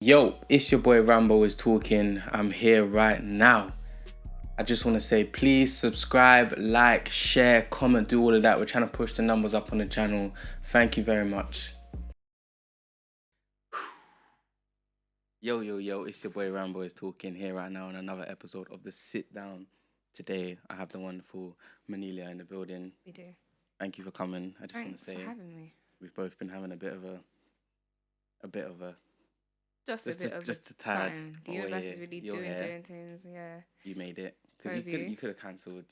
Yo, it's your boy Rambo is talking. I'm here right now. I just want to say please subscribe, like, share, comment, do all of that. We're trying to push the numbers up on the channel. Thank you very much. Yo, it's your boy Rambo is talking here right now on another episode of the Sit Down. Today, I have the wonderful Mnelia in the building. We do. Thank you for coming. I just want to say Thanks for having me. we've both been having a bit of a Just a tad. The universe is really doing things. Yeah. You made it. Because you could have cancelled.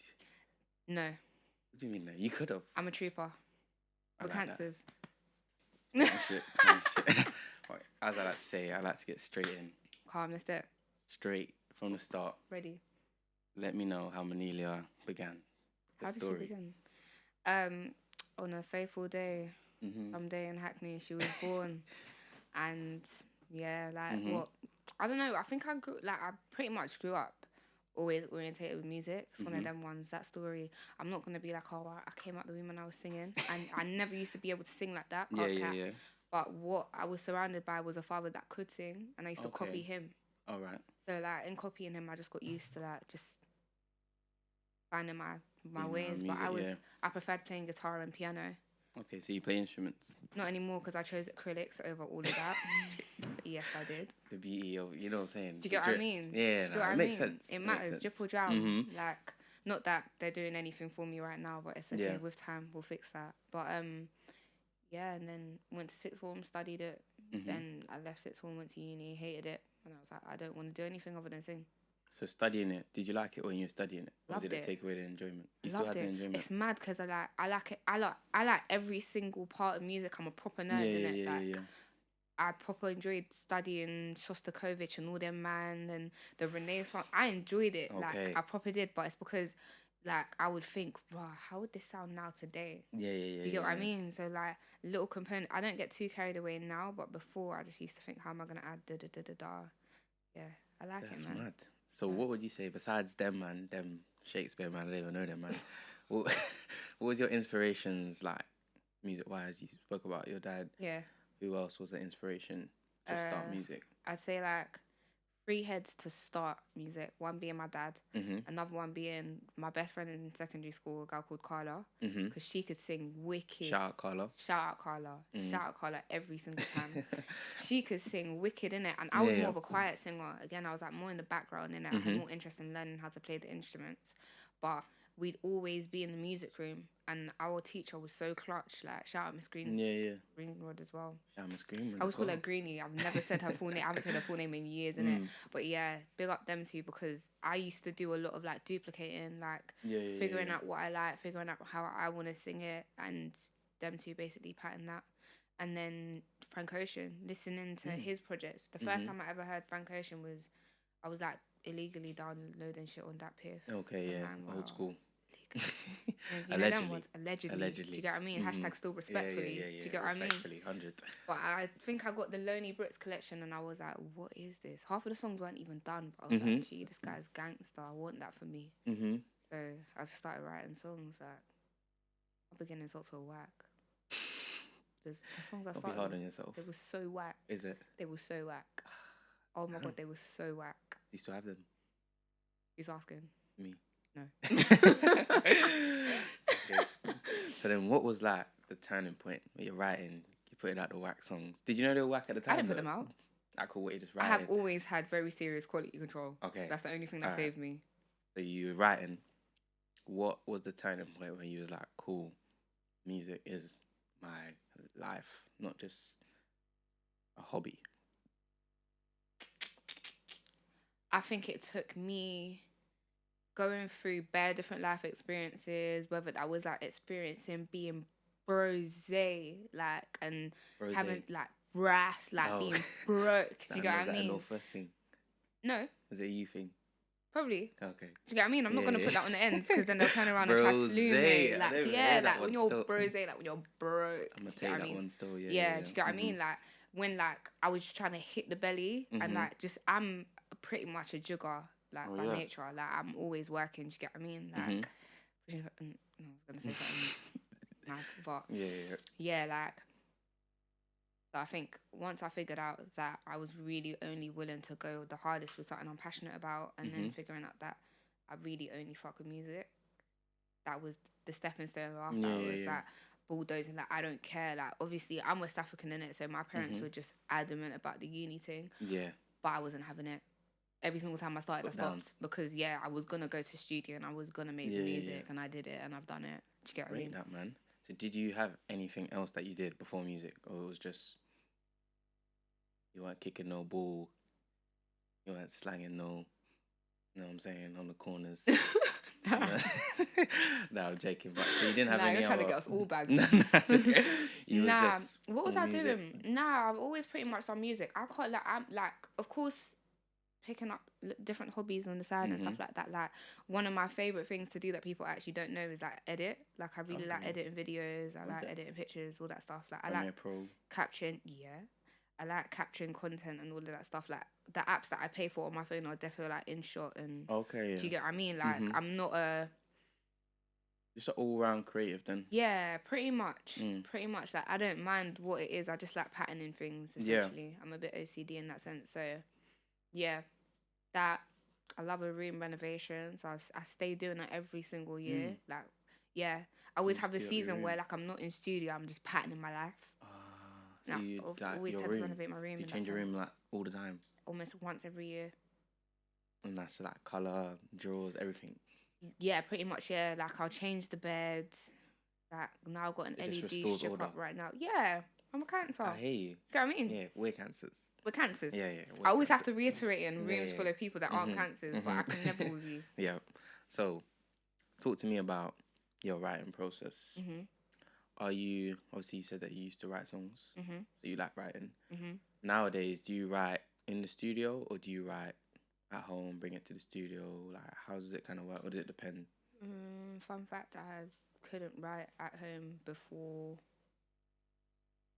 No. What do you mean no? You could have. I'm a trooper. We're cancers. Shit. As I like to say, I like to get straight in. Calm, let's do it. Straight from the start. Ready. Let me know how Mnelia began. How did she begin? On a fateful day, someday in Hackney, she was born. And yeah, what? I don't know. I think I pretty much grew up always orientated with music. It's one of them ones. That story. I'm not gonna be like, oh, I came out the womb and I was singing, and I never used to be able to sing like that. Yeah. But what I was surrounded by was a father that could sing, and I used to copy him. All right. So in copying him, I just got used to just finding my ways. Music, but I preferred playing guitar and piano. Okay, so you play instruments? Not anymore because I chose acrylics over all of that. Yes, I did. The beauty of, you know what I'm saying? Do you get what I mean? Yeah, it makes sense. It matters. Drip or drown. Not that they're doing anything for me right now, but it's okay. Yeah. With time, we'll fix that. But and then went to sixth form, studied it. Then I left sixth form, went to uni, hated it, and I was like, I don't want to do anything other than sing. So studying it, did you like it when you were studying it? Or Loved did it take away the enjoyment? You Loved still had the enjoyment? It's mad because I like it. I like every single part of music. I'm a proper nerd in it. Yeah. I proper enjoyed studying Shostakovich and all them and the Renaissance. I enjoyed it. Okay. I proper did, but it's because I would think, wow, how would this sound now today? Yeah. Do you get what I mean? So little component. I don't get too carried away now, but before I just used to think, how am I gonna add da. Yeah, I like it, man. That's mad. So what would you say besides them Shakespeare, man? I don't even know them, man. what was your inspirations like, music-wise? You spoke about your dad. Yeah. Who else was an inspiration to start music? I'd say 3 heads to start music. One being my dad, another one being my best friend in secondary school, a girl called Carla, because she could sing wicked. Shout out Carla. Shout out Carla every single time. She could sing wicked, innit? And I was more of a quiet singer. Again, I was more in the background, innit? I had more interest in learning how to play the instruments. But we'd always be in the music room, and our teacher was so clutch. Shout out Miss Green. Yeah. Greenwood as well. Shout out Miss Greenwood. I always call her Greenie. I've never said her full name. I haven't said her full name in years, innit? But yeah, big up them two, because I used to do a lot of duplicating, figuring out what I like, figuring out how I want to sing it, and them two basically pattern that. And then Frank Ocean, listening to his projects. The first time I ever heard Frank Ocean was, I was illegally downloading shit on that piff. Okay, yeah, old school. Allegedly. Do you get what I mean? Hashtag still respectfully. Yeah. Do you get what I mean? Respectfully, 100. But I think I got the Lonely Brits collection, and I was like, what is this? Half of the songs weren't even done, but I was like, gee, this guy's gangster. I want that for me. So I just started writing songs. My beginnings also whack. The songs I started. Don't be hard on yourself. They were so whack. Is it? They were so whack. Oh my God, they were so whack. You still have them? Who's asking? Me. No. Okay. So then what was the turning point where you're writing, you're putting out the whack songs? Did you know they were whack at the time? I didn't put them out. Cool, what you just writing? I have always had very serious quality control. Okay. That's the only thing that saved me. So you were writing. What was the turning point where you was like, cool, music is my life, not just a hobby? I think it took me going through bare different life experiences, whether that was experiencing being brosé, and Brosé. having brass, being broke. Do you get what I mean? Was that a Northwest thing? No. Was it a you thing? Probably. Okay. Do you get what I mean? I'm not gonna put that on the ends, because then they'll turn around and try to slew me. When you're brosé, when you're broke. I'm gonna take that one still. Yeah. Do you get what I mean? When I was just trying to hit the belly, and I'm pretty much a jugger. By nature, I'm always working. Do you get what I mean? I was gonna say something mad, but So I think once I figured out that I was really only willing to go the hardest with something I'm passionate about, and then figuring out that I really only fuck with music, that was the stepping stone after. I was like bulldozing, like I don't care. Like obviously I'm West African in it, so my parents were just adamant about the uni thing. Yeah. But I wasn't having it. Every single time I started, I stopped because I was gonna go to studio and I was gonna make the music, and I did it and I've done it. Do you get what I mean? That, man. So did you have anything else that you did before music, or it was just you weren't kicking no ball, you weren't slanging no, you know what I'm saying, on the corners? No, I'm joking. But so you didn't have any. You're trying to get us all back. What was I doing? I've always pretty much done music. I can't I'm like, of course, picking up different hobbies on the side and stuff like that. Like one of my favorite things to do that people actually don't know is like edit. Like I really like editing videos. I like editing pictures, all that stuff. Like I like capturing. Yeah, I like capturing content and all of that stuff. Like the apps that I pay for on my phone are definitely like InShot and. Okay. Yeah. Do you get what I mean? Like I'm not a. Just an all-round creative then. Yeah, pretty much. Pretty much. Like I don't mind what it is. I just like patterning things. Essentially, I'm a bit OCD in that sense. So, yeah, that I love a room renovation. So I stay doing that every single year. Like, yeah, I always have a season where like I'm not in studio. I'm just patterning my life. So you like always tend to renovate my room. You change your room like all the time. Almost once every year. And that's like color, drawers, everything. Yeah, pretty much. Yeah, like I'll change the bed. Like now I've got an LED strip up right now. Yeah, I'm a Cancer. I hear you. You know what I mean? Yeah, we're Cancers. We're Cancers. Yeah. I always have to reiterate in rooms full of people that aren't Cancers, but I can never with you. Yeah. So, talk to me about your writing process. Are you, obviously you said that you used to write songs, so you like writing. Nowadays, do you write in the studio or do you write at home, bring it to the studio? Like, how does it kind of work, or does it depend? Fun fact, I couldn't write at home before.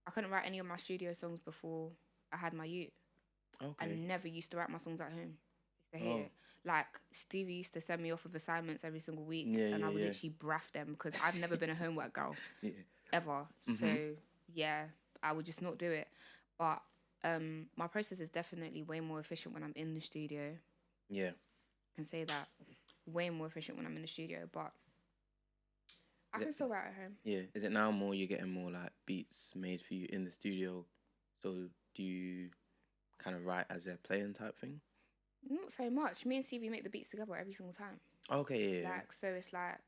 I couldn't write any of my studio songs before I had my ute. Okay. I never used to write my songs at home. I used to hate it. Like, Stevie used to send me off with assignments every single week, and I would literally braff them because I've never been a homework girl, ever. So, yeah, I would just not do it. But my process is definitely way more efficient when I'm in the studio. Yeah. I can say that. Way more efficient when I'm in the studio, but I can still write at home. Yeah. Is it now more you're getting more like beats made for you in the studio? So do you kind of write as they're playing type thing? Not so much. Me and Stevie make the beats together every single time. Okay, yeah. Like, so it's like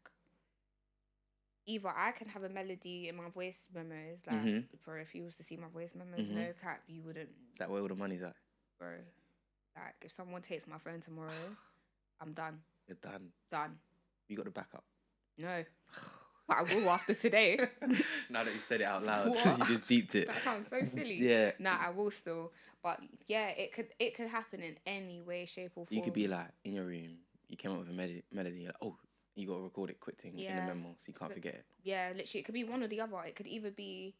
either I can have a melody in my voice memos, like, bro, if you was to see my voice memos, no cap, you wouldn't. That where all the money's at? Bro, like, if someone takes my phone tomorrow, I'm done. You're done? Done. You got the backup? No. But I will after today. Now that you said it out loud, you just deeped it. That sounds so silly. Yeah. Nah, I will still. But yeah, it could happen in any way, shape or form. You could be like, in your room, you came up with a melody, you're like, oh, you got to record it quick thing in the memo so you can't forget it. Yeah, literally, it could be one or the other. It could either be,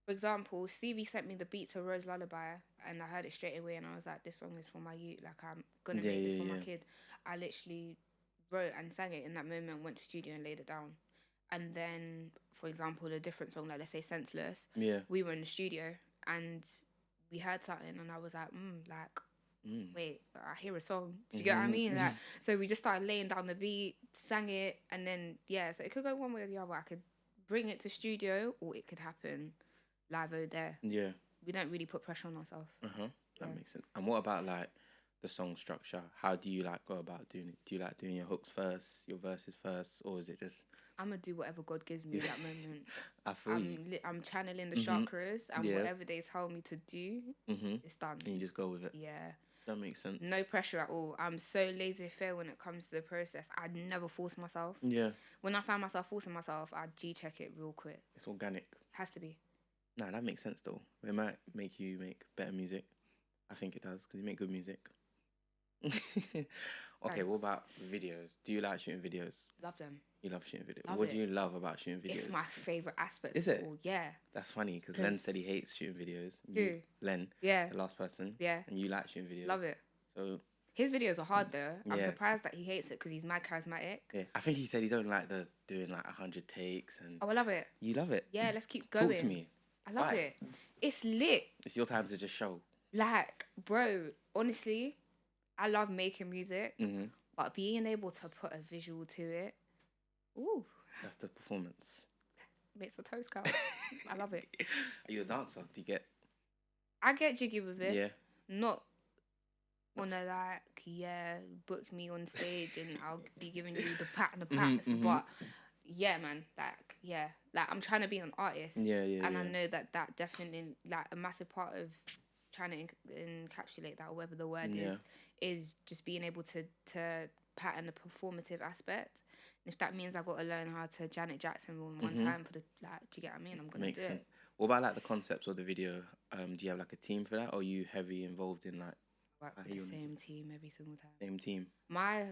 for example, Stevie sent me the beat to Rose Lullaby and I heard it straight away and I was like, this song is for my youth. Like, I'm going to make this for my kid. I literally wrote and sang it in that moment, went to studio and laid it down. And then, for example, a different song, like let's say Senseless, we were in the studio and we heard something and I was like, wait, I hear a song. Do you get what I mean? Like, so we just started laying down the beat, sang it, and then, so it could go one way or the other. I could bring it to studio or it could happen live over there. Yeah. We don't really put pressure on ourselves. That makes sense. And what about, like, the song structure? How do you, like, go about doing it? Do you like doing your hooks first, your verses first, or is it just... I'm going to do whatever God gives me that moment. I feel you. I'm channeling the chakras and whatever they tell me to do, it's done. And you just go with it. Yeah. That makes sense. No pressure at all. I'm so laissez-faire when it comes to the process. I never force myself. Yeah. When I find myself forcing myself, I G-check it real quick. It's organic. Has to be. Nah, that makes sense though. It might make you make better music. I think it does because you make good music. Okay, what about videos? Do you like shooting videos? Love them. You love shooting videos. What do you love about shooting videos? It's my favourite aspect. Is it? Yeah. That's funny because Len said he hates shooting videos. Who? Len. Yeah. The last person. Yeah. And you like shooting videos. Love it. So his videos are hard though. I'm surprised that he hates it because he's mad charismatic. Yeah. I think he said he don't like the doing like 100 takes and. Oh, I love it. You love it? Yeah, let's keep going. Talk to me. I love it. It's lit. It's your time to just show. Like, bro, honestly, I love making music, but being able to put a visual to it, ooh. That's the performance. Makes my toes curl. I love it. Are you a dancer? Do you get... I get jiggy with it. Yeah. Not on a, book me on stage and I'll be giving you the pat and the pats. But, yeah, man, like, I'm trying to be an artist. Yeah. And I know that definitely, like, a massive part of trying to encapsulate that, or whatever the word is just being able to pattern the performative aspect. And if that means I've got to learn how to Janet Jackson one time for the, like, do you get what I mean? I'm going to do it. What about, like, the concepts of the video? Do you have, like, a team for that? Or are you heavy involved in, like... Work with the same team every single time. Same team? My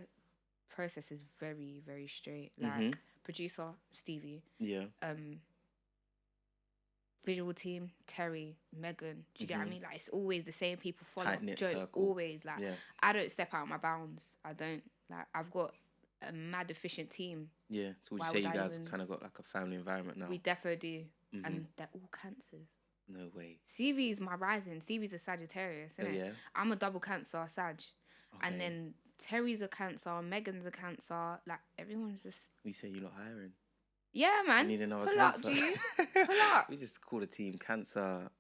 process is very, very straight. Like, producer, Stevie. Yeah. Visual team, Terry, Megan. Do you get what I mean? Like, it's always the same people follow. Tight-knit Joe, circle. always. Like, I don't step out of my bounds. I don't. Like, I've got a mad efficient team. Yeah. So would you say you guys kind of got, like, a family environment now? We defo do. And they're all cancers. No way. Stevie's my rising. Stevie's a Sagittarius, isn't it? Yeah. I'm a double Cancer, Sag. Okay. And then Terry's a Cancer, Megan's a Cancer. Like, everyone's just... We say you're not hiring. Yeah, man. I need another Pull Cancer. up, do you? Pull up. We just call the team Cancer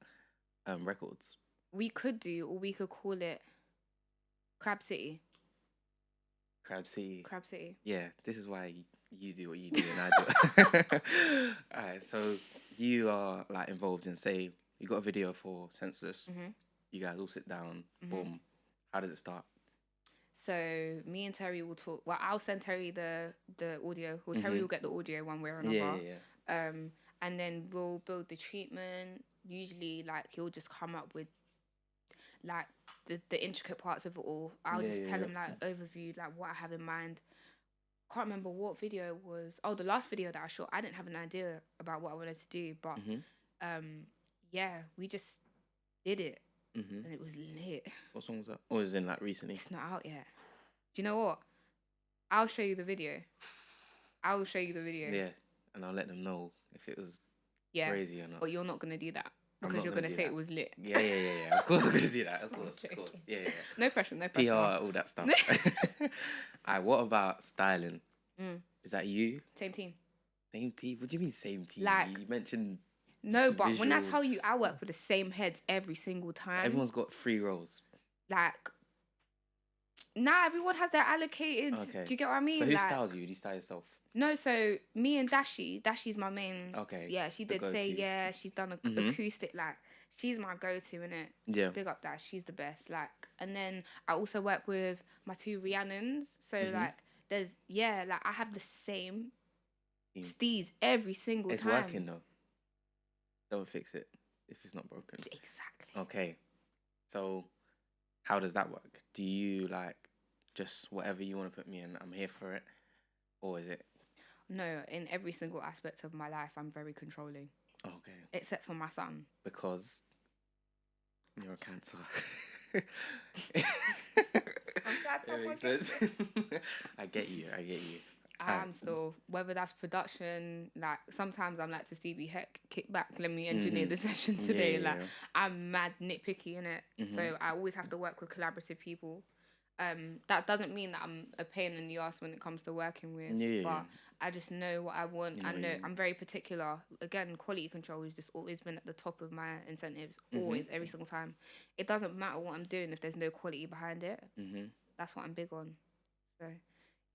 Records. We could do, or we could call it Crab City. Crab City. Crab City. Yeah, this is why you do what you do and I do. Alright, so you are, like, involved in, say, you got a video for Senseless. You guys all sit down. Boom. How does it start? So me and Terry will talk. Well, I'll send Terry the audio. Or Terry will get the audio one way or another. Yeah. And then we'll build the treatment. Usually, like, he'll just come up with, like, the intricate parts of it all. I'll just tell him, like, overview, like, what I have in mind. Can't remember what video it was. Oh, the last video that I shot, I didn't have an idea about what I wanted to do, but we just did it, and it was lit. What song was that? Or was it in, like, recently? It's not out yet. Do you know what? I'll show you the video. I will show you the video. Yeah, and I'll let them know if it was crazy or not. But you're not gonna do that because you're gonna say it was lit. Yeah. Of course I'm gonna do that. Of course. Yeah. No pressure. PR, all that stuff. Alright, what about styling? Is that you? Same team. Same team? What do you mean same team? Like, you mentioned... No, but when I tell you I work with the same heads every single time. Everyone's got 3 roles. Like, nah, everyone has their allocated... Okay. Do you get what I mean? So who styles you? Do you style yourself? No, so me and Dashy's my main... Okay. Yeah, she did say, she's done acoustic, like... She's my go-to, innit? Yeah. Big up Dash. She's the best. Like, and then I also work with my 2 Rhiannons. So, like, there's... Yeah, like, I have the same steez every single time. It's working, though. Don't fix it if it's not broken. Exactly. Okay. So, how does that work? Do you, like, just whatever you want to put me in, I'm here for it? Or is it... No, in every single aspect of my life, I'm very controlling. Okay. Except for my son. Because you're a Cancer. I'm glad someone gets it. I get you. I'm still, whether that's production, like, sometimes I'm like to Stevie, heck, kick back, let me engineer the session today. I'm mad nitpicky, innit? So I always have to work with collaborative people. That doesn't mean that I'm a pain in the ass when it comes to working with, but I just know what I want. I know I'm very particular. Again, quality control has just always been at the top of my incentives, always, every single time. It doesn't matter what I'm doing if there's no quality behind it. That's what I'm big on. So,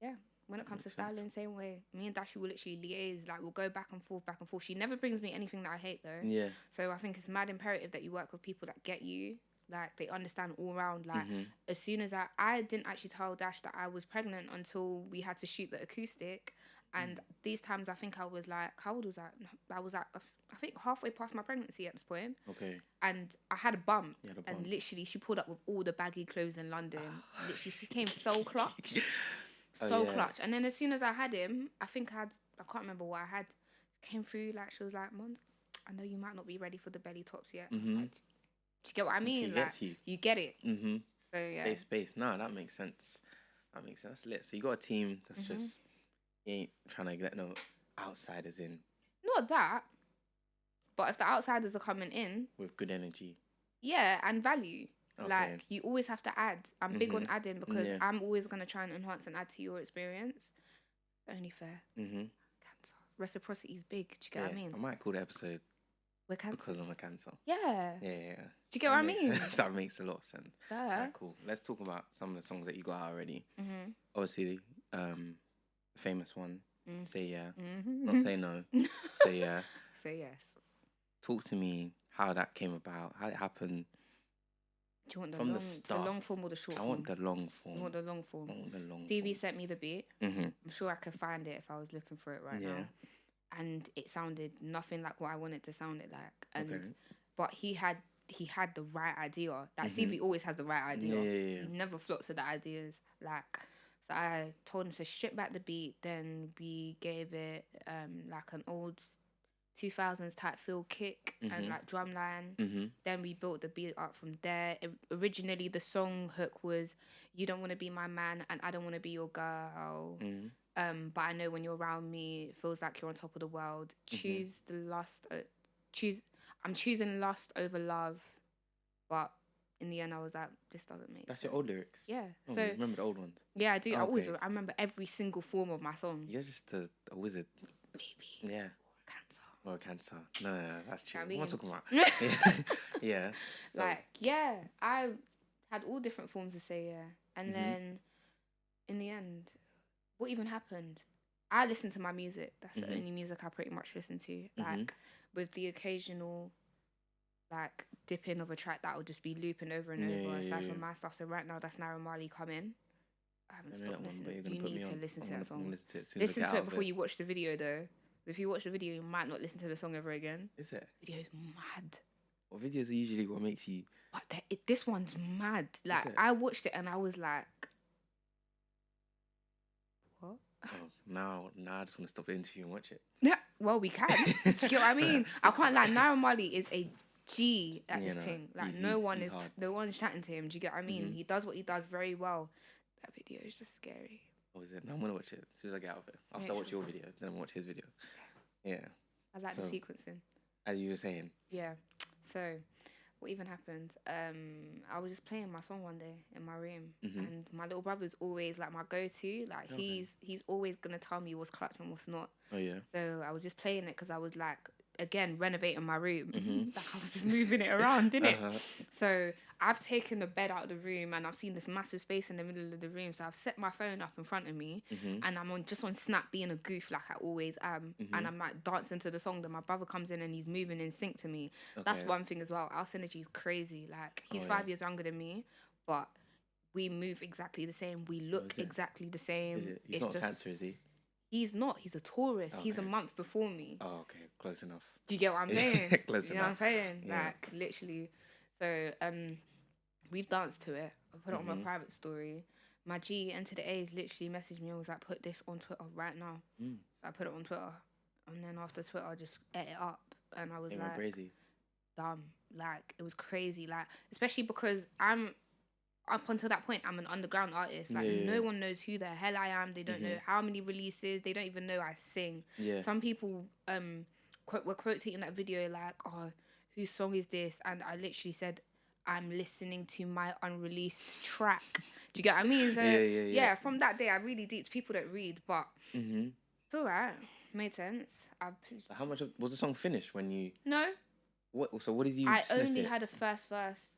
yeah. When it comes to styling, same way. Me and Dashi will literally liaise. Like, we'll go back and forth. She never brings me anything that I hate, though. Yeah. So I think it's mad imperative that you work with people that get you. Like, they understand all around. Like, as soon as I didn't actually tell Dash that I was pregnant until we had to shoot the acoustic. And these times, I think I was like, how old was I? I was like, I think halfway past my pregnancy at this point. Okay. And I had a bump. And literally, she pulled up with all the baggy clothes in London. Literally, she came so clutch. Clutch. And then as soon as I had him, I can't remember what I had. Came through, like, she was like, Mons, I know you might not be ready for the belly tops yet. I was like, do you get what I mean? She gets you. You get it. So, yeah. Safe space. No, that makes sense. That's lit. So you got a team that's just, you ain't trying to get no outsiders in. Not that. But if the outsiders are coming in with good energy, yeah, and value. Okay. Like, you always have to add. I'm big on adding because I'm always going to try and enhance and add to your experience. Only fair. Cancer. Reciprocity is big. Do you get what I mean? I might call the episode We're Cancer. Because I'm a Cancer. Yeah. Yeah. Do you get what I mean? That makes a lot of sense. Yeah. Right, cool. Let's talk about some of the songs that you got out already. Obviously, the famous one, Say Yeah. Not Say No. Say Yeah. Say Yes. Talk to me how that came about, how it happened. Do you want From the start, the long form or the short form? I want the long form. You want the long form? I want the long Stevie form. sent me the beat. I'm sure I could find it if I was looking for it right now. And it sounded nothing like what I wanted to sound it like. And but he had the right idea. Like Stevie always has the right idea. He never flops with the ideas. Like, so I told him to strip back the beat. Then we gave it like an old 2000s type feel kick and like drum line. Then we built the beat up from there. Originally the song hook was "You don't want to be my man and I don't want to be your girl, but I know when you're around me it feels like you're on top of the world. I'm choosing lust over love." But in the end I was like, this doesn't make sense. That's your old lyrics? Yeah. Oh, so you remember the old ones? Yeah, I do. Okay. I remember every single form of my song. You're just a wizard. Maybe. Yeah. Cancer. Or Cancer. No, that's true. I mean, what am I talking about? Yeah. So. Like, yeah, I had all different forms of Say Yeah. And then, in the end, what even happened? I listened to my music. That's the only music I pretty much listen to. Like, with the occasional, like, dip in of a track that will just be looping over and over, aside from my stuff. So right now, that's Naira Marley Coming. I haven't stopped listening. You need to listen to that song. Listen to it before you watch the video, though. If you watch the video, you might not listen to the song ever again. Is it? The video's mad. Well, videos are usually what makes you... But this one's mad. Like, I watched it and I was like... What? Oh, now I just want to stop the interview and watch it. Yeah, well, we can. Do you get what I mean? I can't lie. Naira Marley is a G at this thing. Like, no one's chatting to him. Do you get what I mean? He does what he does very well. That video is just scary. Oh, is it? No, I'm going to watch it as soon as I get out of it. After I watch your video, then I'll watch his video. Yeah. I like the sequencing. As you were saying. Yeah. So, what even happened? I was just playing my song one day in my room, and my little brother's always like my go-to. Like, he's always going to tell me what's clutch and what's not. Oh, yeah. So, I was just playing it because I was like, again, renovating my room. Like, I was just moving it around, didn't it? So I've taken the bed out of the room and I've seen this massive space in the middle of the room. So I've set my phone up in front of me and I'm just on Snap being a goof like I always am. And I'm like dancing to the song. Then my brother comes in and he's moving in sync to me. That's one thing as well. Our synergy is crazy. Like, he's 5 years younger than me, but we move exactly the same. We look exactly the same. He's not a Cancer, is he? He's not. He's a Taurus. He's a month before me. Oh, okay. Close enough. Do you get what I'm saying? Close enough. You know what I'm saying? Yeah. Like, literally. So, we've danced to it. I put it on my private story. My G, N to the A's, literally messaged me and was like, put this on Twitter right now. So I put it on Twitter. And then after Twitter, I just ate it up. And I was like, crazy. Dumb. Like, it was crazy. Like, especially because up until that point, I'm an underground artist. Like, no one knows who the hell I am. They don't know how many releases. They don't even know I sing. Yeah. Some people were quoting that video like, oh, whose song is this? And I literally said, I'm listening to my unreleased track. Do you get what I mean? So, yeah, from that day, I really deeped. People don't read, but it's all right. Made sense. How much was the song finished when you... No. So what did you I only had a first verse.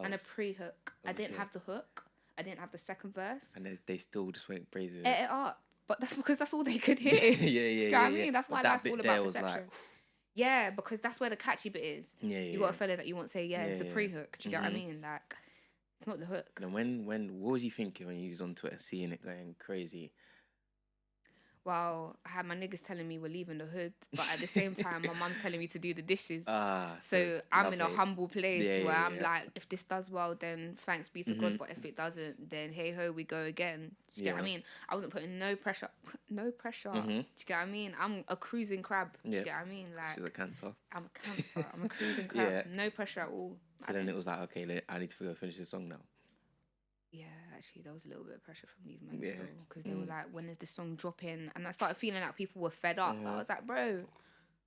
And a pre-hook. Oh, I didn't have the hook. I didn't have the second verse. And they still just went crazy with it. Ate it up. But that's because that's all they could hear. Yeah. You know what I mean? That's why that's all about perception. Like... Yeah, because that's where the catchy bit is. You got a fella that you want to say, it's the pre-hook. Do you get what I mean? Like, it's not the hook. And what was you thinking when you was on Twitter seeing it going crazy? Well, I had my niggas telling me we're leaving the hood, but at the same time, my mum's telling me to do the dishes. So I'm in a humble place where I'm like, if this does well, then thanks be to God. But if it doesn't, then hey ho, we go again. Do you get what I mean? I wasn't putting no pressure. No pressure. Do you get what I mean? I'm a cruising crab. Do you get what I mean? Like, she's a Cancer. I'm a Cancer. I'm a cruising crab. No pressure at all. So then it was like, okay, I need to go finish this song now. Yeah, actually, there was a little bit of pressure from these men still, because they were like, when is this song dropping? And I started feeling like people were fed up. I was like, bro,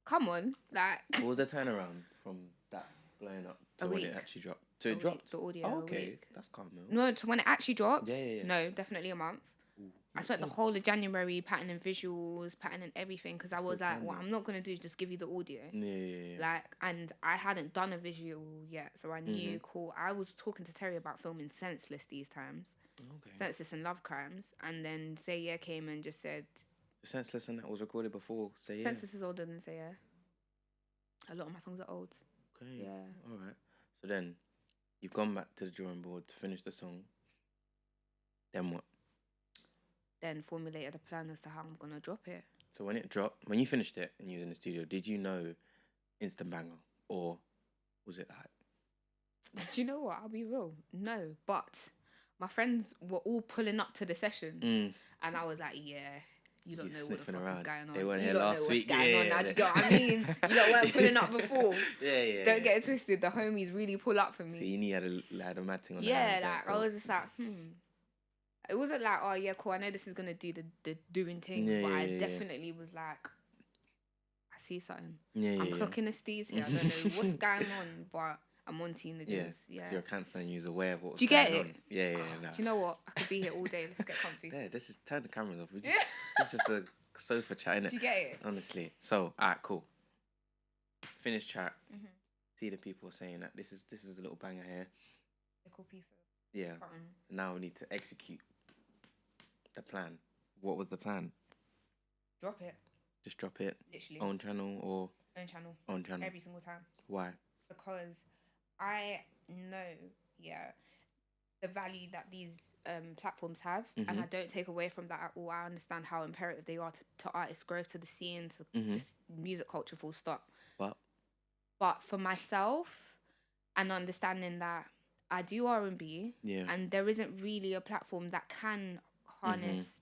Come on, like. What was the turnaround from that blowing up to when it actually dropped? So it dropped? The audio. Oh, okay. That's calm, though. No, to when it actually dropped? Yeah. No, definitely a month. Ooh. I spent the whole of January patterning visuals, patterning everything, because I was like, what I'm not going to do is just give you the audio. Yeah. Like, and I hadn't done a visual yet, so I knew, cool. I was talking to Terry about filming Senseless these times. Okay. Senseless and Love Crimes. And then Say Yeah came and just said... Senseless and that was recorded before Say Yeah? Senseless is older than Say Yeah. A lot of my songs are old. Okay. Yeah. All right. So then, you've gone back to the drawing board to finish the song. Then what? Then formulated a plan as to how I'm gonna drop it. So when it dropped, when you finished it and you was in the studio, did you know instant banger, or was it like? Do you know what? I'll be real. No, but my friends were all pulling up to the sessions, and I was like, yeah. You don't know what the fuck is going on. They weren't here last week. Now, do you know what I mean? You lot weren't pulling up before. Yeah. Don't get it twisted. The homies really pull up for me. So you need had a mad thing on the hands. Yeah, like I was just like, It wasn't like, oh yeah, cool. I know this is gonna do the doing things, but I definitely was like, I see something. I'm clocking the steez here. I don't know what's going on, but I'm on team the dudes. Yeah. You're a cancer and you're aware of what's going on. Do you get it? Yeah. No. Do you know what? I could be here all day. Let's get comfy. Yeah, this is turn the cameras off. It's just a sofa chat, innit? Do you get it? Honestly. So, alright, cool. Finish chat. See the people saying that this is a little banger here. A cool piece of something. Now we need to execute the plan. What was the plan? Drop it. Just drop it. Literally. On channel or? On channel. On channel. Every single time. Why? Because I know, the value that these platforms have, and I don't take away from that at all. I understand how imperative they are to artist growth, to the scene, to just music culture, full stop. But for myself, and understanding that I do R&B, and there isn't really a platform that can harness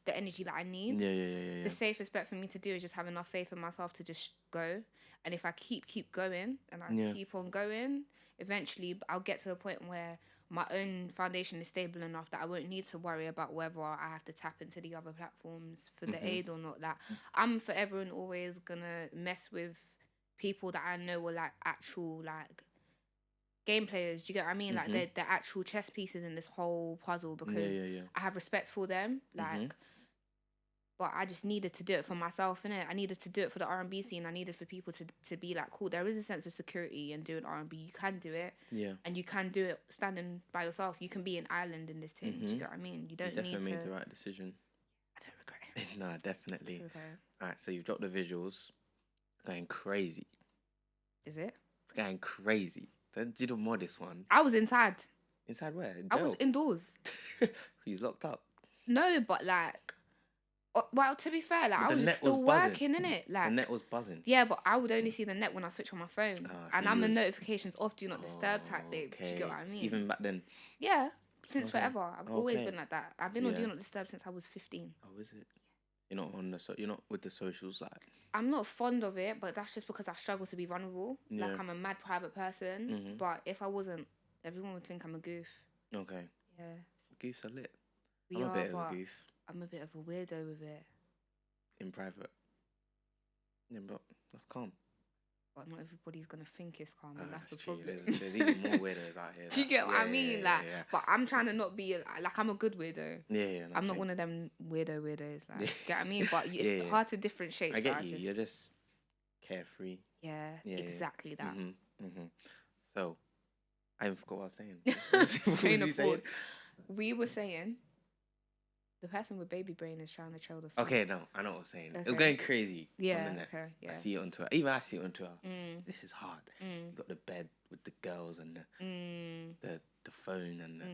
the energy that I need. The safest bet for me to do is just have enough faith in myself to just go. And if I keep going and I keep on going, eventually I'll get to the point where my own foundation is stable enough that I won't need to worry about whether I have to tap into the other platforms for the aid or not. Like, I'm forever and always gonna mess with people that I know are like actual like game players. Do you get what I mean? Like they're actual chess pieces in this whole puzzle, because I have respect for them. Like, but I just needed to do it for myself, innit? I needed to do it for the R&B scene. I needed for people to be like, cool, there is a sense of security in doing R&B. You can do it. Yeah. And you can do it standing by yourself. You can be an island in this thing. Do you get what I mean? You don't need to... definitely made the right decision. I don't regret it. No, definitely. Okay. All right, so you've dropped the visuals. It's going crazy. Is it? It's going crazy. Don't do the modest one. I was inside. Inside where? In jail? I was indoors. He's locked up. No, but like... Well, to be fair, like, I was still working, innit? Like, the net was buzzing. Yeah, but I would only see the net when I switch on my phone. So and I'm a notifications off, do not disturb type, babe. Do you get what I mean? Even back then? Yeah, since forever. I've always been like that. I've been on do not disturb since I was 15. Oh, is it? You're not on you're not with the socials, like... I'm not fond of it, but that's just because I struggle to be vulnerable. Yeah. Like, I'm a mad private person. But if I wasn't, everyone would think I'm a goof. Okay. Yeah. Goofs are lit. I'm a bit of a goof. I'm a bit of a weirdo with it. In private. Yeah, but that's calm. But not everybody's going to think it's calm, and that's the true. problem. There's even more weirdos out here. Do you get what I mean? But I'm trying to not be... Like, I'm a good weirdo. Yeah. I'm not one of them weirdos. Like, do you get what I mean? But it's hard to differentiate. I get you. You're just carefree. Yeah, exactly that. So, I even forgot what I was saying. Train of thought. We were saying... The person with baby brain is trying to chill the phone. Okay, no, I know what I was saying. Okay. It was going crazy on the net. Okay, yeah. I see it on Twitter. Even I see it on Twitter. This is hard. You got the bed with the girls and the phone and the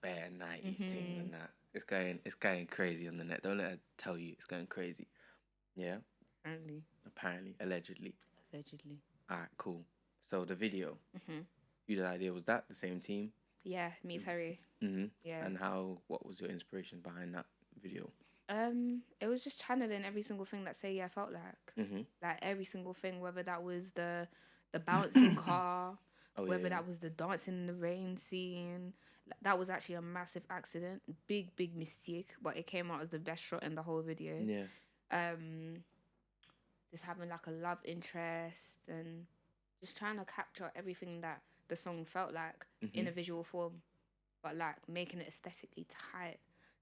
bare 90s things and that. It's going crazy on the net. Don't let her tell you it's going crazy. Yeah? Apparently. Allegedly. Alright, cool. So the video. Who the idea was that? The same team? Yeah, me, Terry. Yeah. And what was your inspiration behind that video? It was just channeling every single thing that Say Yeah felt like. Like every single thing, whether that was the bouncing car, whether that was the dancing in the rain scene. That was actually a massive accident. Big mistake, but it came out as the best shot in the whole video. Yeah. just having like a love interest and just trying to capture everything that the song felt like in a visual form, but like making it aesthetically tight.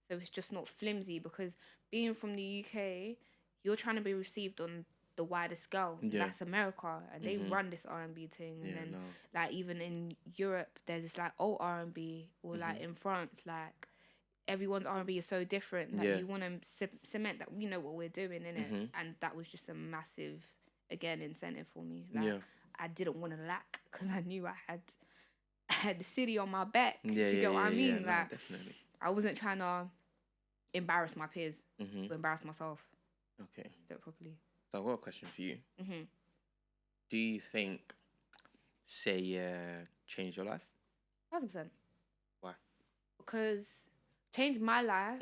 So it's just not flimsy, because being from the UK, you're trying to be received on the wider scale. Yeah. That's America, and they run this R&B thing. And then like even in Europe, there's this like old R&B, or like in France, like everyone's R&B is so different that you want to cement that we know what we're doing, innit? And that was just a massive, again, incentive for me. Like I didn't want to lack, because I knew I had the city on my back. Do you get what I mean? Yeah, like, no, definitely. I wasn't trying to embarrass my peers or embarrass myself. Okay. Do it properly. So I've got a question for you. Do you think Say Yeah changed your life? 100%. Why? Because changed my life,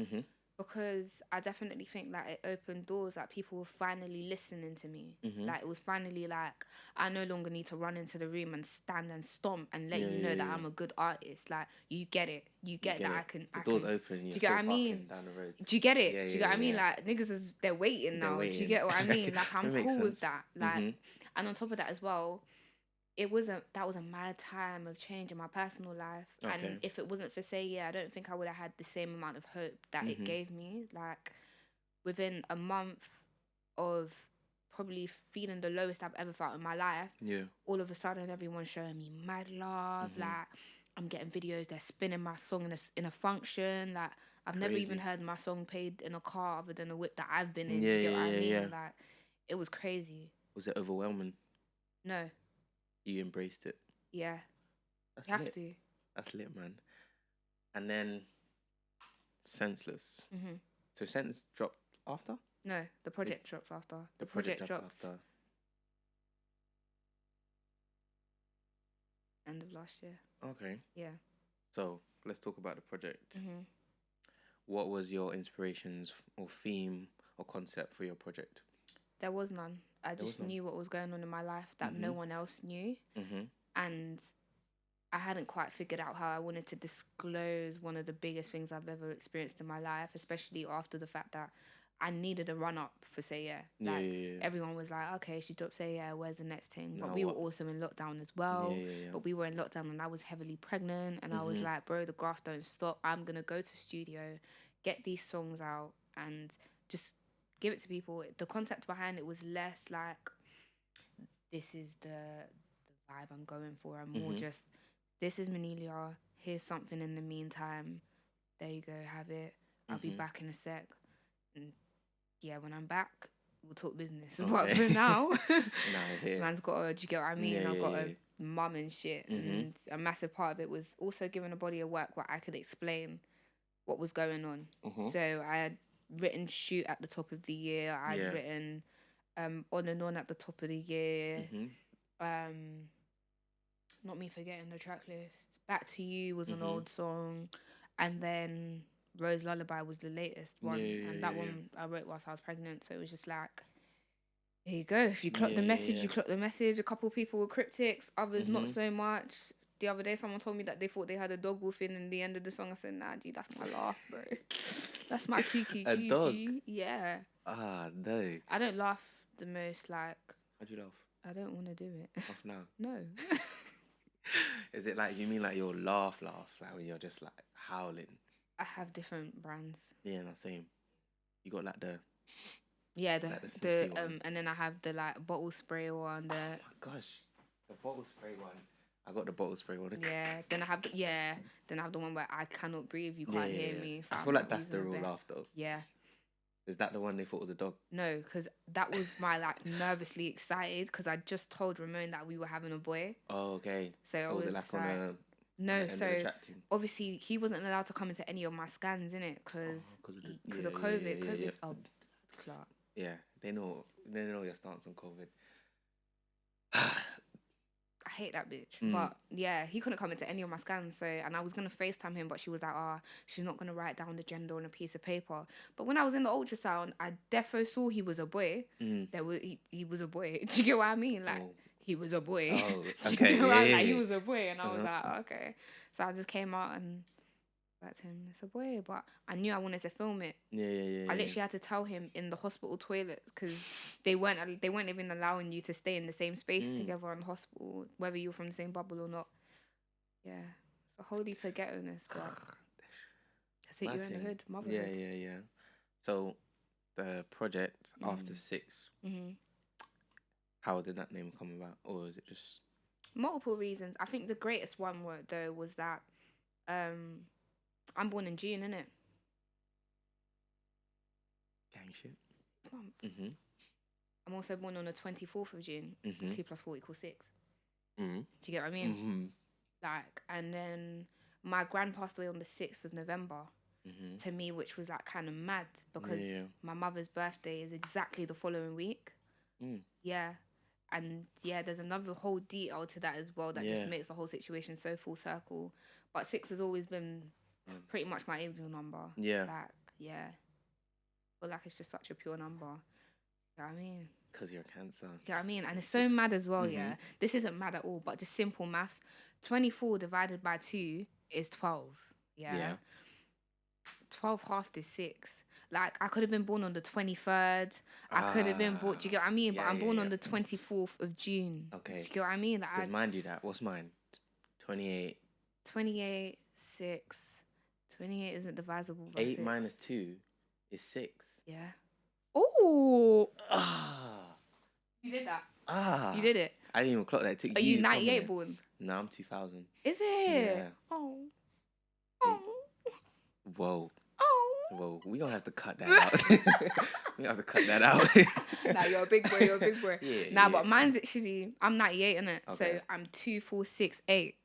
because I definitely think like it opened doors, like people were finally listening to me. Like it was finally like, I no longer need to run into the room and stand and stomp and let you know that I'm a good artist. Like you get it. You get that it. The door's open. Do you get what I mean? Down the road. Do you get it? Do you get what I mean? Like niggas they're waiting now. Do you get what I mean? Like I'm cool with that. Like and on top of that as well, that was a mad time of change in my personal life. Okay. And if it wasn't for Say Yeah, I don't think I would have had the same amount of hope that it gave me. Like within a month of probably feeling the lowest I've ever felt in my life, all of a sudden everyone's showing me mad love. Like I'm getting videos, they're spinning my song in a function. Like I've never even heard my song played in a car other than a whip that I've been in. You get what I mean? Like it was crazy. Was it overwhelming? No. You embraced it. Yeah. That's you have lit. to. That's lit, man. And then Senseless. So Senseless dropped after? No, the project dropped after. The project dropped after. End of last year. Okay. Yeah. So let's talk about the project. What was your inspirations or theme or concept for your project? There was none. I just knew what was going on in my life that no one else knew. And I hadn't quite figured out how I wanted to disclose one of the biggest things I've ever experienced in my life, especially after the fact that I needed a run-up for Say Yeah. Like, everyone was like, okay, she dropped Say Yeah, where's the next thing? But we were also in lockdown as well. But we were in lockdown and I was heavily pregnant. And I was like, bro, the graph don't stop. I'm going to go to studio, get these songs out and just give it to people. The concept behind it was less like, this is the vibe I'm going for. I'm more just, this is Mnelia. Here's something in the meantime. There you go, have it. I'll be back in a sec. And yeah, when I'm back, we'll talk business. Okay. But for now, man's got do you get what I mean? I've got a mum and shit. And a massive part of it was also giving a body of work where I could explain what was going on. So I had written Shoot at the top of the year. I'd written On and On at the top of the year. Not Me Forgetting the track list. Back to You was an old song. And then Rose Lullaby was the latest one. And that one I wrote whilst I was pregnant. So it was just like, here you go. If you clock the message, you clock the message. A couple people were cryptics, others not so much. The other day, someone told me that they thought they had a dog wolf in the end of the song. I said, nah, G, that's my laugh, bro. That's my kiki. A dog? G. Yeah. Ah, no. I don't laugh the most, like... How'd you laugh? I don't want to do it. Laugh now? No. Is it like, you mean like your laugh, like when you're just like howling? I have different brands. Yeah, no, same. You got like the... Yeah, the one. And then I have the like bottle spray one. Oh my gosh. The bottle spray one. I got the bottle spray one. Yeah, then I have the one where I cannot breathe, you can't hear me. So I feel like that's the real laugh though. Yeah. Is that the one they thought was a dog? No, because that was my like nervously excited because I just told Ramon that we were having a boy. Oh, okay. So I was like, on a... No, so obviously he wasn't allowed to come into any of my scans, innit? Because of COVID. COVID's a clock. Yeah, they know your stance on COVID. I hate that bitch. But yeah, he couldn't come into any of my scans. So, and I was going to FaceTime him, but she was like, she's not going to write down the gender on a piece of paper. But when I was in the ultrasound, I defo saw he was a boy. He was a boy. Do you get what I mean? Like, he was a boy. Oh, okay. Like, he was a boy. And I was like, okay. So I just came out and back to him. It's a boy, but I knew I wanted to film it. Yeah. I literally had to tell him in the hospital toilet because they weren't even allowing you to stay in the same space together in the hospital, whether you're from the same bubble or not. Yeah, it's a whole heap of ghetto-ness, but that's it. You're in the hood, motherhood. Yeah. So the project after 6. How did that name come about, or was it just multiple reasons? I think the greatest one was that I'm born in June, innit? Gang shit. I'm also born on the 24th of June. 2 + 4 = 6. Do you get what I mean? Like, and then my gran passed away on the 6th of November. To me, which was like kind of mad because my mother's birthday is exactly the following week. Yeah. And yeah, there's another whole detail to that as well that just makes the whole situation so full circle. But 6 has always been pretty much my angel number. Yeah. Like, yeah. But like, it's just such a pure number. You know what I mean? Because you're Cancer. You know what I mean? And it's so mad as well, yeah? This isn't mad at all, but just simple maths. 24 divided by 2 is 12. Yeah. 12 halved is 6. Like, I could have been born on the 23rd. I could have been born. Do you get what I mean? But I'm born on the 24th of June. Okay. Do you get what I mean? Like, because mind you that. What's mine? 28. 28, 6. 28 isn't divisible by 8 6. minus 2 is 6. Yeah. Oh. You did that. You did it. I didn't even clock that. It took Are you 98 born? No, I'm 2000. Is it? Yeah. Oh. Whoa. Oh. Whoa. We gonna have to cut that out. We have to cut that out. Nah, you're a big boy. Yeah. But mine's actually, I'm 98, innit? Okay. So I'm 2468.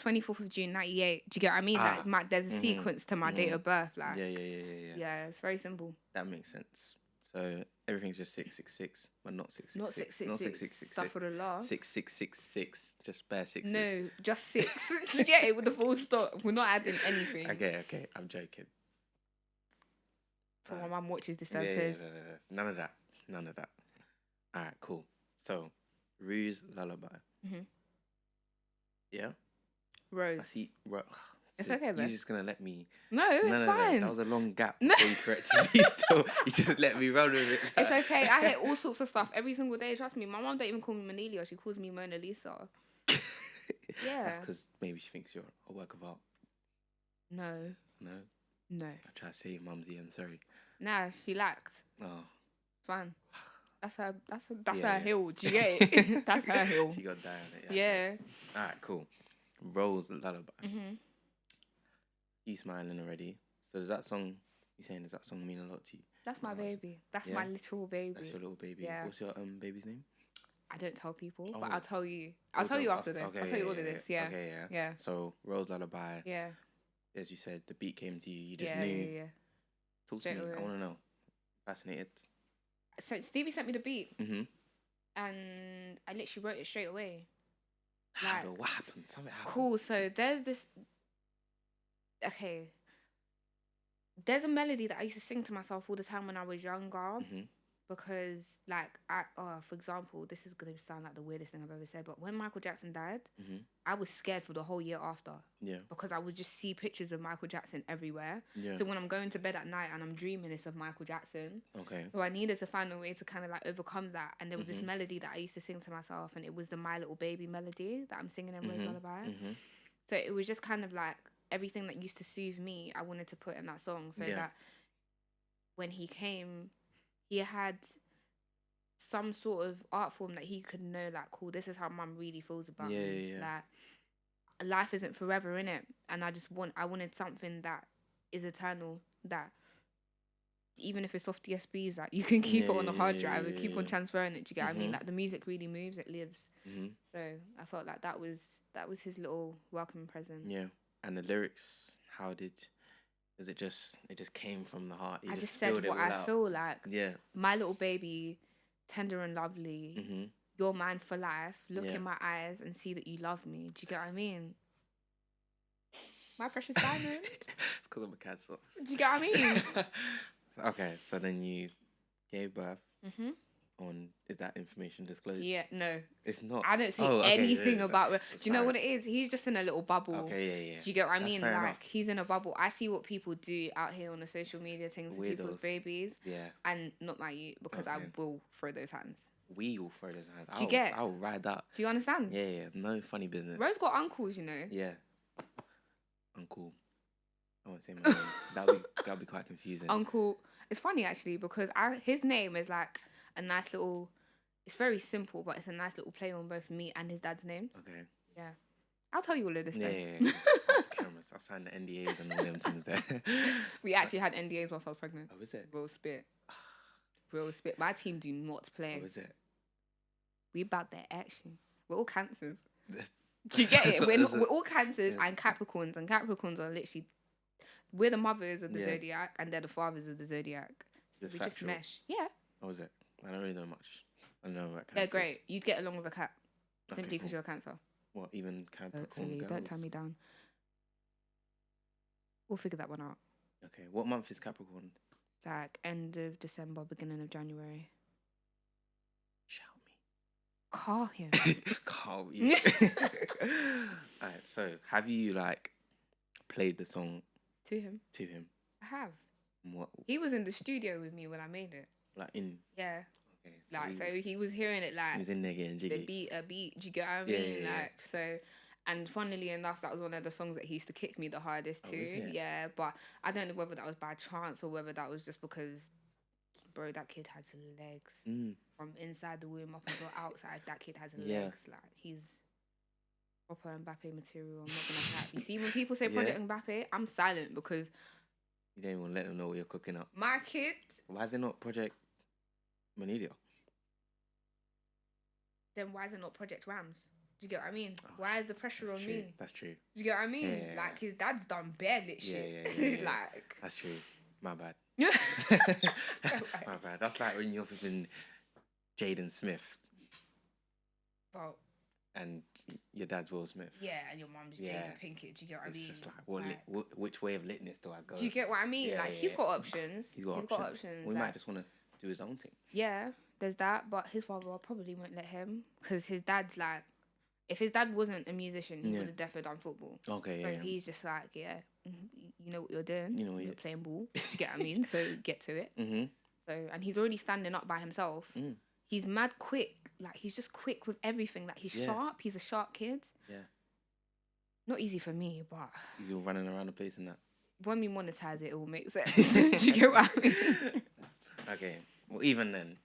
24th of June, 98. Do you get what I mean? Like, there's a sequence to my date of birth. Like, Yeah. Yeah, it's very simple. That makes sense. So everything's just 666, but not 666. Not 666. Not 666. Stuff for the law. 6666. Just bare 6s. No, just 6. You get it with the full stop. We're not adding anything. Okay. I'm joking. For my mum watches this and Yeah, says... None of that. All right, cool. So, Rue's Lullaby. Yeah? Rose. I see... It's okay, You're though. just going to let me... No, it's fine. That was a long gap before you corrected me still. You just let me run with it. It's okay. I hate all sorts of stuff every single day. Trust me. My mum don't even call me Mnelia. She calls me Mona Lisa. Yeah. That's because maybe she thinks you're a work of art. No. I try to say mumsy, I'm sorry. Nah, she lacked. Oh. Fine. That's her hill. Do you get it? That's her hill. She got die on it. Yeah. All right, cool. Rose Lullaby. You smiling already? So does that song mean a lot to you? That's my baby. That's my little baby. That's your little baby. Yeah. What's your baby's name? I don't tell people, but I'll tell you. I'll tell you after this. Okay, I'll tell you all of this. Yeah. Okay, yeah. So Rose Lullaby. Yeah. As you said, the beat came to you. You just knew. Yeah. Talk to me. I want to know. Fascinated. So Stevie sent me the beat. And I literally wrote it straight away. Like, what happened? Something happened. Cool. So there's this. Okay. There's a melody that I used to sing to myself all the time when I was younger. Because, like, for example, this is going to sound like the weirdest thing I've ever said, but when Michael Jackson died, I was scared for the whole year after. Yeah. Because I would just see pictures of Michael Jackson everywhere. Yeah. So when I'm going to bed at night and I'm dreaming, it's of Michael Jackson. Okay. So I needed to find a way to kind of, like, overcome that. And there was this melody that I used to sing to myself, and it was the My Little Baby melody that I'm singing in Rose Lullaby. So it was just kind of, like, everything that used to soothe me, I wanted to put in that song. So that when he came... he had some sort of art form that he could know, like, cool, this is how mum really feels about me. Like, life isn't forever, innit? And I wanted something that is eternal, that even if it's off DSPs, like, you can keep it on the hard drive and keep on transferring it. Do you get what I mean? Like, the music really moves, it lives. So I felt like that was his little welcome present. Yeah. And the lyrics, it just came from the heart. I just said what I feel like. Yeah. My little baby, tender and lovely. You're mine for life. Look in my eyes and see that you love me. Do you get what I mean? My precious diamond. It's because I'm a Cancer. Do you get what I mean? Okay, so then you gave birth on? Is that information disclosed? Yeah, no. It's not. I don't say anything about it. Do you know what it is? He's just in a little bubble. Okay, yeah. Do you get what I mean? Fair Like, enough. he's in a bubble. I see what people do out here on the social media things to people's babies. Yeah. And not my you, because I will throw those hands. We will throw those hands. Do you get? I'll ride that. Do you understand? Yeah. No funny business. Rose got uncles, you know? Yeah. Uncle. I won't say my name. That'll be quite confusing. Uncle. It's funny, actually, because his name is like a nice little... It's very simple, but it's a nice little play on both me and his dad's name. Okay. Yeah. I'll tell you all of this Yeah. Cameras. I signed the NDAs and all them things there. We actually had NDAs whilst I was pregnant. Oh, is it? Real spit. My team do not play. Oh, is it? We about their action. We're all cancers. Do you get it? We're all cancers and Capricorns. And Capricorns are literally... We're the mothers of the zodiac and they're the fathers of the zodiac. So we just mesh. Yeah. Oh, is it? I don't really know much. I don't know about cancers. They're great. You'd get along with a cat. Simply because you're a Cancer. What, even Capricorn girls? Don't tie me down. We'll figure that one out. Okay. What month is Capricorn? Like end of December, beginning of January. Shout me. Call him. Call you. Alright, so have you like played the song to him? I have. What? He was in the studio with me when I made it. Like in? Yeah. Okay. So he was hearing it like... He was in there getting jiggy. A beat, do you get what I mean? So... And funnily enough, that was one of the songs that he used to kick me the hardest to. Yeah, but I don't know whether that was by chance or whether that was just because, bro, that kid has legs. From inside the womb up until outside, that kid has legs. Like, he's proper Mbappe material. I'm not going to cap. You see, when people say Project Mbappe, I'm silent because... You don't even let them know what you're cooking up. My kid... Why is it not Project Mnelia? Then why is it not Project Ramz? Do you get what I mean? Why is the pressure on me? That's true. Do you get what I mean? Like, his dad's done bare lit shit. Yeah. Like... That's true. My bad. My bad. That's like when you're flipping Jaden Smith. Well... And your dad's Will Smith. Yeah, and your mum's Jada Pinkett. Do you get what I mean? It's just like, which way of litness do I go? Do you get what I mean? He's got options. He's got options. We might just want to do his own thing. Yeah, there's that. But his father probably won't let him. Because his dad's like... If his dad wasn't a musician, he would have definitely done football. Okay, so he's just like, you know what you're doing. You know what you're playing ball. Do you get what I mean? So get to it. So, and he's already standing up by himself. He's mad quick. Like, he's just quick with everything. Like, he's sharp. He's a sharp kid. Yeah. Not easy for me, but... He's all running around the place and that. When we monetize it, it will make sense. Do you get what I mean? Okay. Well, even then,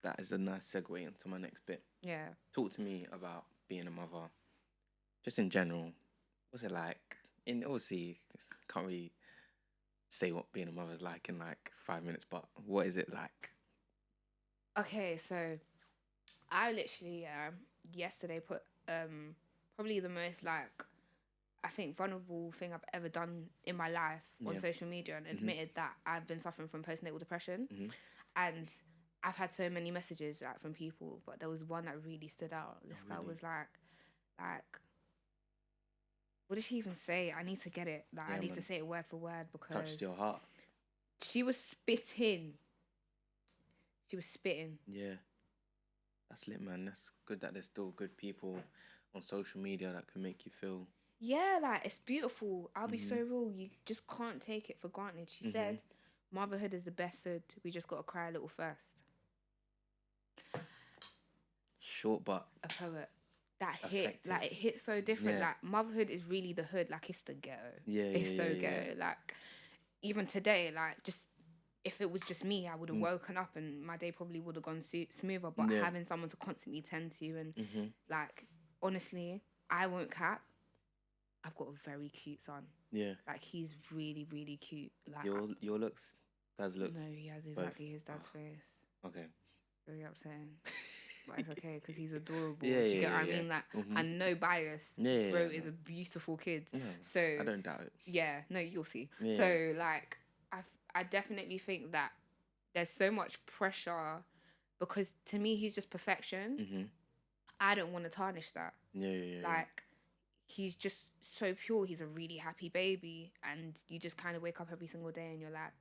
that is a nice segue into my next bit. Yeah. Talk to me about being a mother. Just in general. What's it like? Obviously, can't really say what being a mother's like in like 5 minutes, but what is it like? Okay, so I literally yesterday put probably the most like I think vulnerable thing I've ever done in my life on social media and admitted that I've been suffering from postnatal depression. And I've had so many messages like from people, but there was one that really stood out. This guy was like what did she even say? I need to get it. Like I need to say it word for word because touched your heart. She was spitting. Yeah. That's lit, man. That's good that there's still good people on social media that can make you feel... Yeah, like, it's beautiful. I'll be so real. You just can't take it for granted. She said, motherhood is the best hood. We just got to cry a little first. Short, but... A poet. That hit. Like, it hit so different. Like, motherhood is really the hood. Like, it's the ghetto. It's so ghetto. Like, even today, like, just... If it was just me, I would have woken up and my day probably would have gone smoother. But having someone to constantly tend to and like, honestly, I won't cap. I've got a very cute son. Yeah. Like, he's really, really cute. Like your looks, dad's looks. No, he has exactly his dad's face. Okay. Very upsetting. But it's okay because he's adorable. Do you get what I mean? Like, and no bias. Bro is a beautiful kid. So I don't doubt it. Yeah. No, you'll see. Yeah. So like. I definitely think that there's so much pressure because to me, he's just perfection. I don't want to tarnish that. Like, he's just so pure. He's a really happy baby. And you just kind of wake up every single day and you're like,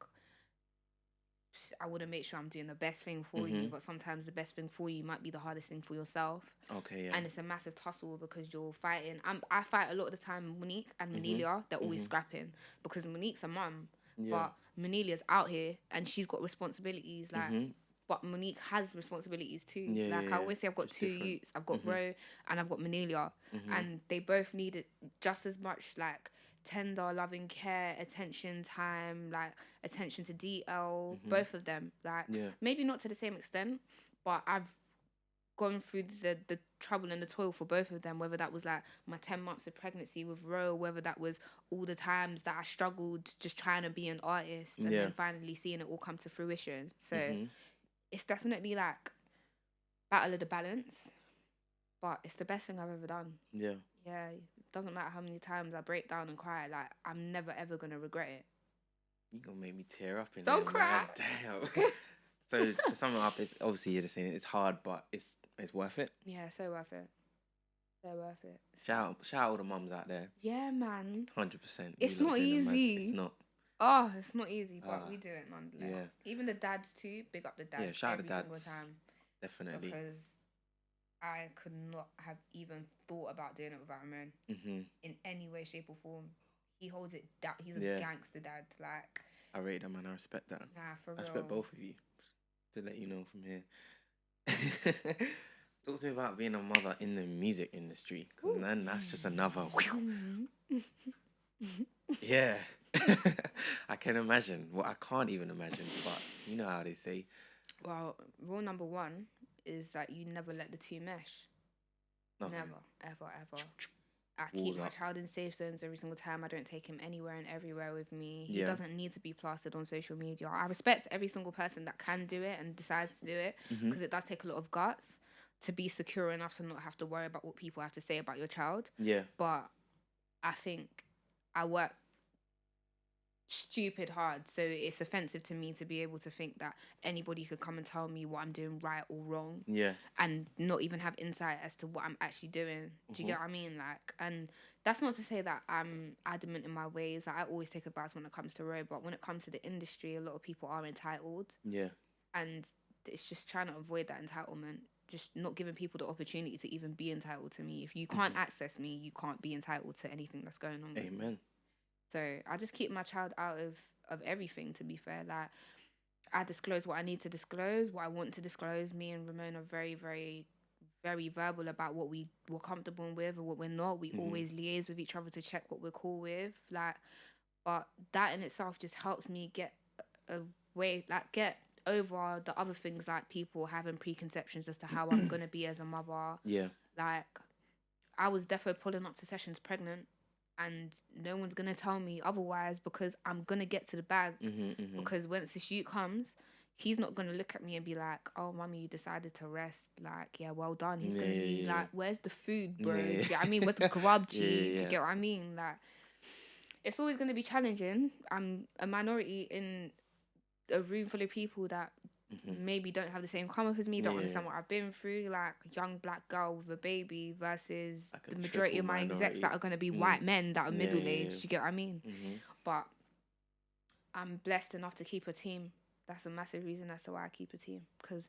I want to make sure I'm doing the best thing for you, but sometimes the best thing for you might be the hardest thing for yourself. Okay, yeah. And it's a massive tussle because you're fighting. I fight a lot of the time. Monique and Mnelia, they're always scrapping because Monique's a mum, but Mnelia's out here and she's got responsibilities. Like, but Monique has responsibilities too. Yeah, like I always say, I've got two youths. I've got Ro and I've got Mnelia, and they both need it just as much. Like tender, loving care, attention, time, like attention to detail. Both of them, like maybe not to the same extent, but I've gone through the trouble and the toil for both of them, whether that was like my 10 months of pregnancy with Ro, whether that was all the times that I struggled just trying to be an artist and then finally seeing it all come to fruition. So it's definitely like battle of the balance, but it's the best thing I've ever done. Yeah, it doesn't matter how many times I break down and cry, like I'm never ever gonna regret it. You're gonna make me tear up in Don't there, cry. Man. Damn. So to sum it up, it's obviously you're just saying it's hard, but it's worth it. Yeah, so worth it. So worth it. Shout out all the mums out there. Yeah, man. 100%. It's not easy. It's not. Oh, it's not easy, but we do it nonetheless. Yeah. Even the dads too. Big up the dads. Yeah, shout out the dads. Single time. Definitely. Because I could not have even thought about doing it without a man in any way, shape, or form. He holds it down. He's a gangster dad. Like, I rate that, man. I respect that. Nah, for real. I respect both of you. To let you know from here. Talk to me about being a mother in the music industry. Cause then that's just another. Yeah. I can imagine. Well, I can't even imagine, but you know how they say. Well, rule number 1 is that you never let the two mesh. Okay. Never, ever, ever. I keep my child in safe zones every single time. I don't take him anywhere and everywhere with me. He doesn't need to be plastered on social media. I respect every single person that can do it and decides to do it because it does take a lot of guts to be secure enough to not have to worry about what people have to say about your child. Yeah. But I think I work stupid hard, so it's offensive to me to be able to think that anybody could come and tell me what I'm doing right or wrong, and not even have insight as to what I'm actually doing. Do you get what I mean? Like, and that's not to say that I'm adamant in my ways. Like, I always take advice when it comes to road, but when it comes to the industry, a lot of people are entitled, and it's just trying to avoid that entitlement. Just not giving people the opportunity to even be entitled to me. If you can't access me, you can't be entitled to anything that's going on. Amen. So I just keep my child out of everything, to be fair. Like, I disclose what I need to disclose, what I want to disclose. Me and Ramon are very, very, very verbal about what we're comfortable with and what we're not. We always liaise with each other to check what we're cool with. Like, but that in itself just helps me get over the other things, like people having preconceptions as to how I'm going to be as a mother. Yeah. Like, I was definitely pulling up to sessions pregnant, and no one's going to tell me otherwise because I'm going to get to the bag. Because once the shoot comes, he's not going to look at me and be like, oh, mummy, you decided to rest. Like, yeah, well done. He's going to be like, where's the food, bro? Do you get what I mean? Where's the grub, G? Do you get what I mean? Like, it's always going to be challenging. I'm a minority in a room full of people that maybe don't have the same come up as me, don't understand what I've been through, like a young black girl with a baby versus like the majority of my execs that are going to be white men that are middle-aged. You get what I mean? But I'm blessed enough to keep a team. That's a massive reason as to why I keep a team, because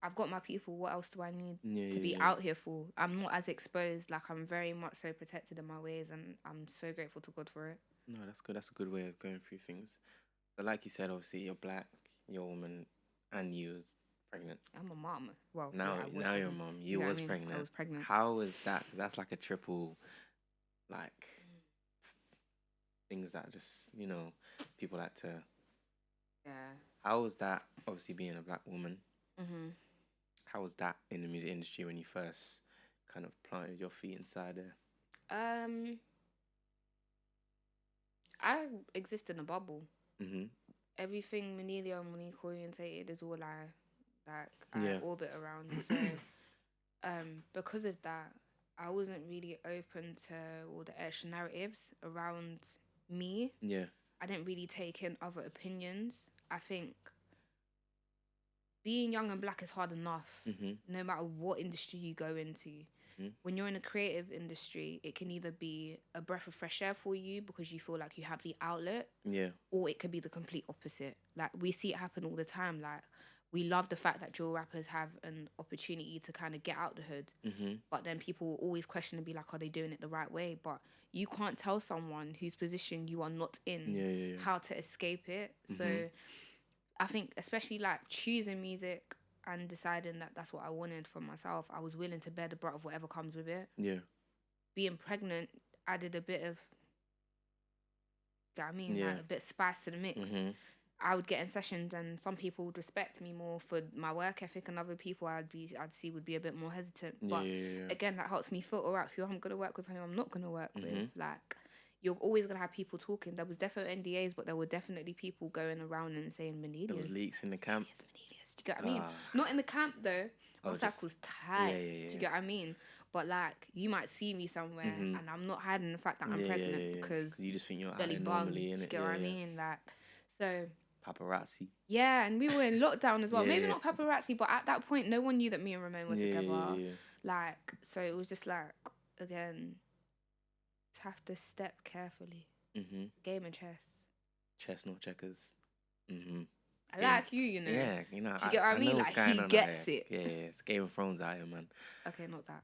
I've got my people. What else do I need to be out here for? I'm not as exposed. Like, I'm very much so protected in my ways, and I'm so grateful to God for it. No, that's good. That's a good way of going through things. So like you said, obviously you're black, you're a woman, and you was pregnant. I'm a mom. Well, now you're a mom. You was pregnant. I was pregnant. How was that? 'Cause that's like a triple, like, things that just, you know, people like to. Yeah. How was that? Obviously, being a black woman. How was that in the music industry when you first kind of planted your feet inside there? I exist in a bubble. Everything Mnelia and Monique orientated is all I orbit around. So because of that, I wasn't really open to all the extra narratives around me. Yeah. I didn't really take in other opinions. I think being young and black is hard enough, no matter what industry you go into. when you're in a creative industry, it can either be a breath of fresh air for you because you feel like you have the outlet, or it could be the complete opposite. Like, we see it happen all the time. Like, we love the fact that drill rappers have an opportunity to kind of get out the hood, but then people will always question and be like, are they doing it the right way? But you can't tell someone whose position you are not in how to escape it. So I think, especially like choosing music and deciding that that's what I wanted for myself, I was willing to bear the brunt of whatever comes with it. Yeah. Being pregnant added a bit of, you know what I mean? Like a bit of spice to the mix. I would get in sessions and some people would respect me more for my work ethic, and other people I'd see would be a bit more hesitant. But again, that helps me filter out who I'm going to work with and who I'm not going to work with. Like, you're always going to have people talking. There was definitely NDAs, but there were definitely people going around and saying Mnelia's. There was leaks in the camp. Do you get what I mean? Not in the camp though. My circle's tight. Do you get what I mean? But like, you might see me somewhere and I'm not hiding the fact that I'm pregnant because you just think you're belly normally. Do you get what I mean? Like, so paparazzi. Yeah, and we were in lockdown as well. Maybe not paparazzi, but at that point, no one knew that me and Ramon were together. Like, so it was just like, again, just have to step carefully. Game of chess. Chess, not checkers. I like you know. Yeah, you know. Do you get what I mean? Like, he gets it. Yeah, it's Game of Thrones out here, man. Okay, not that.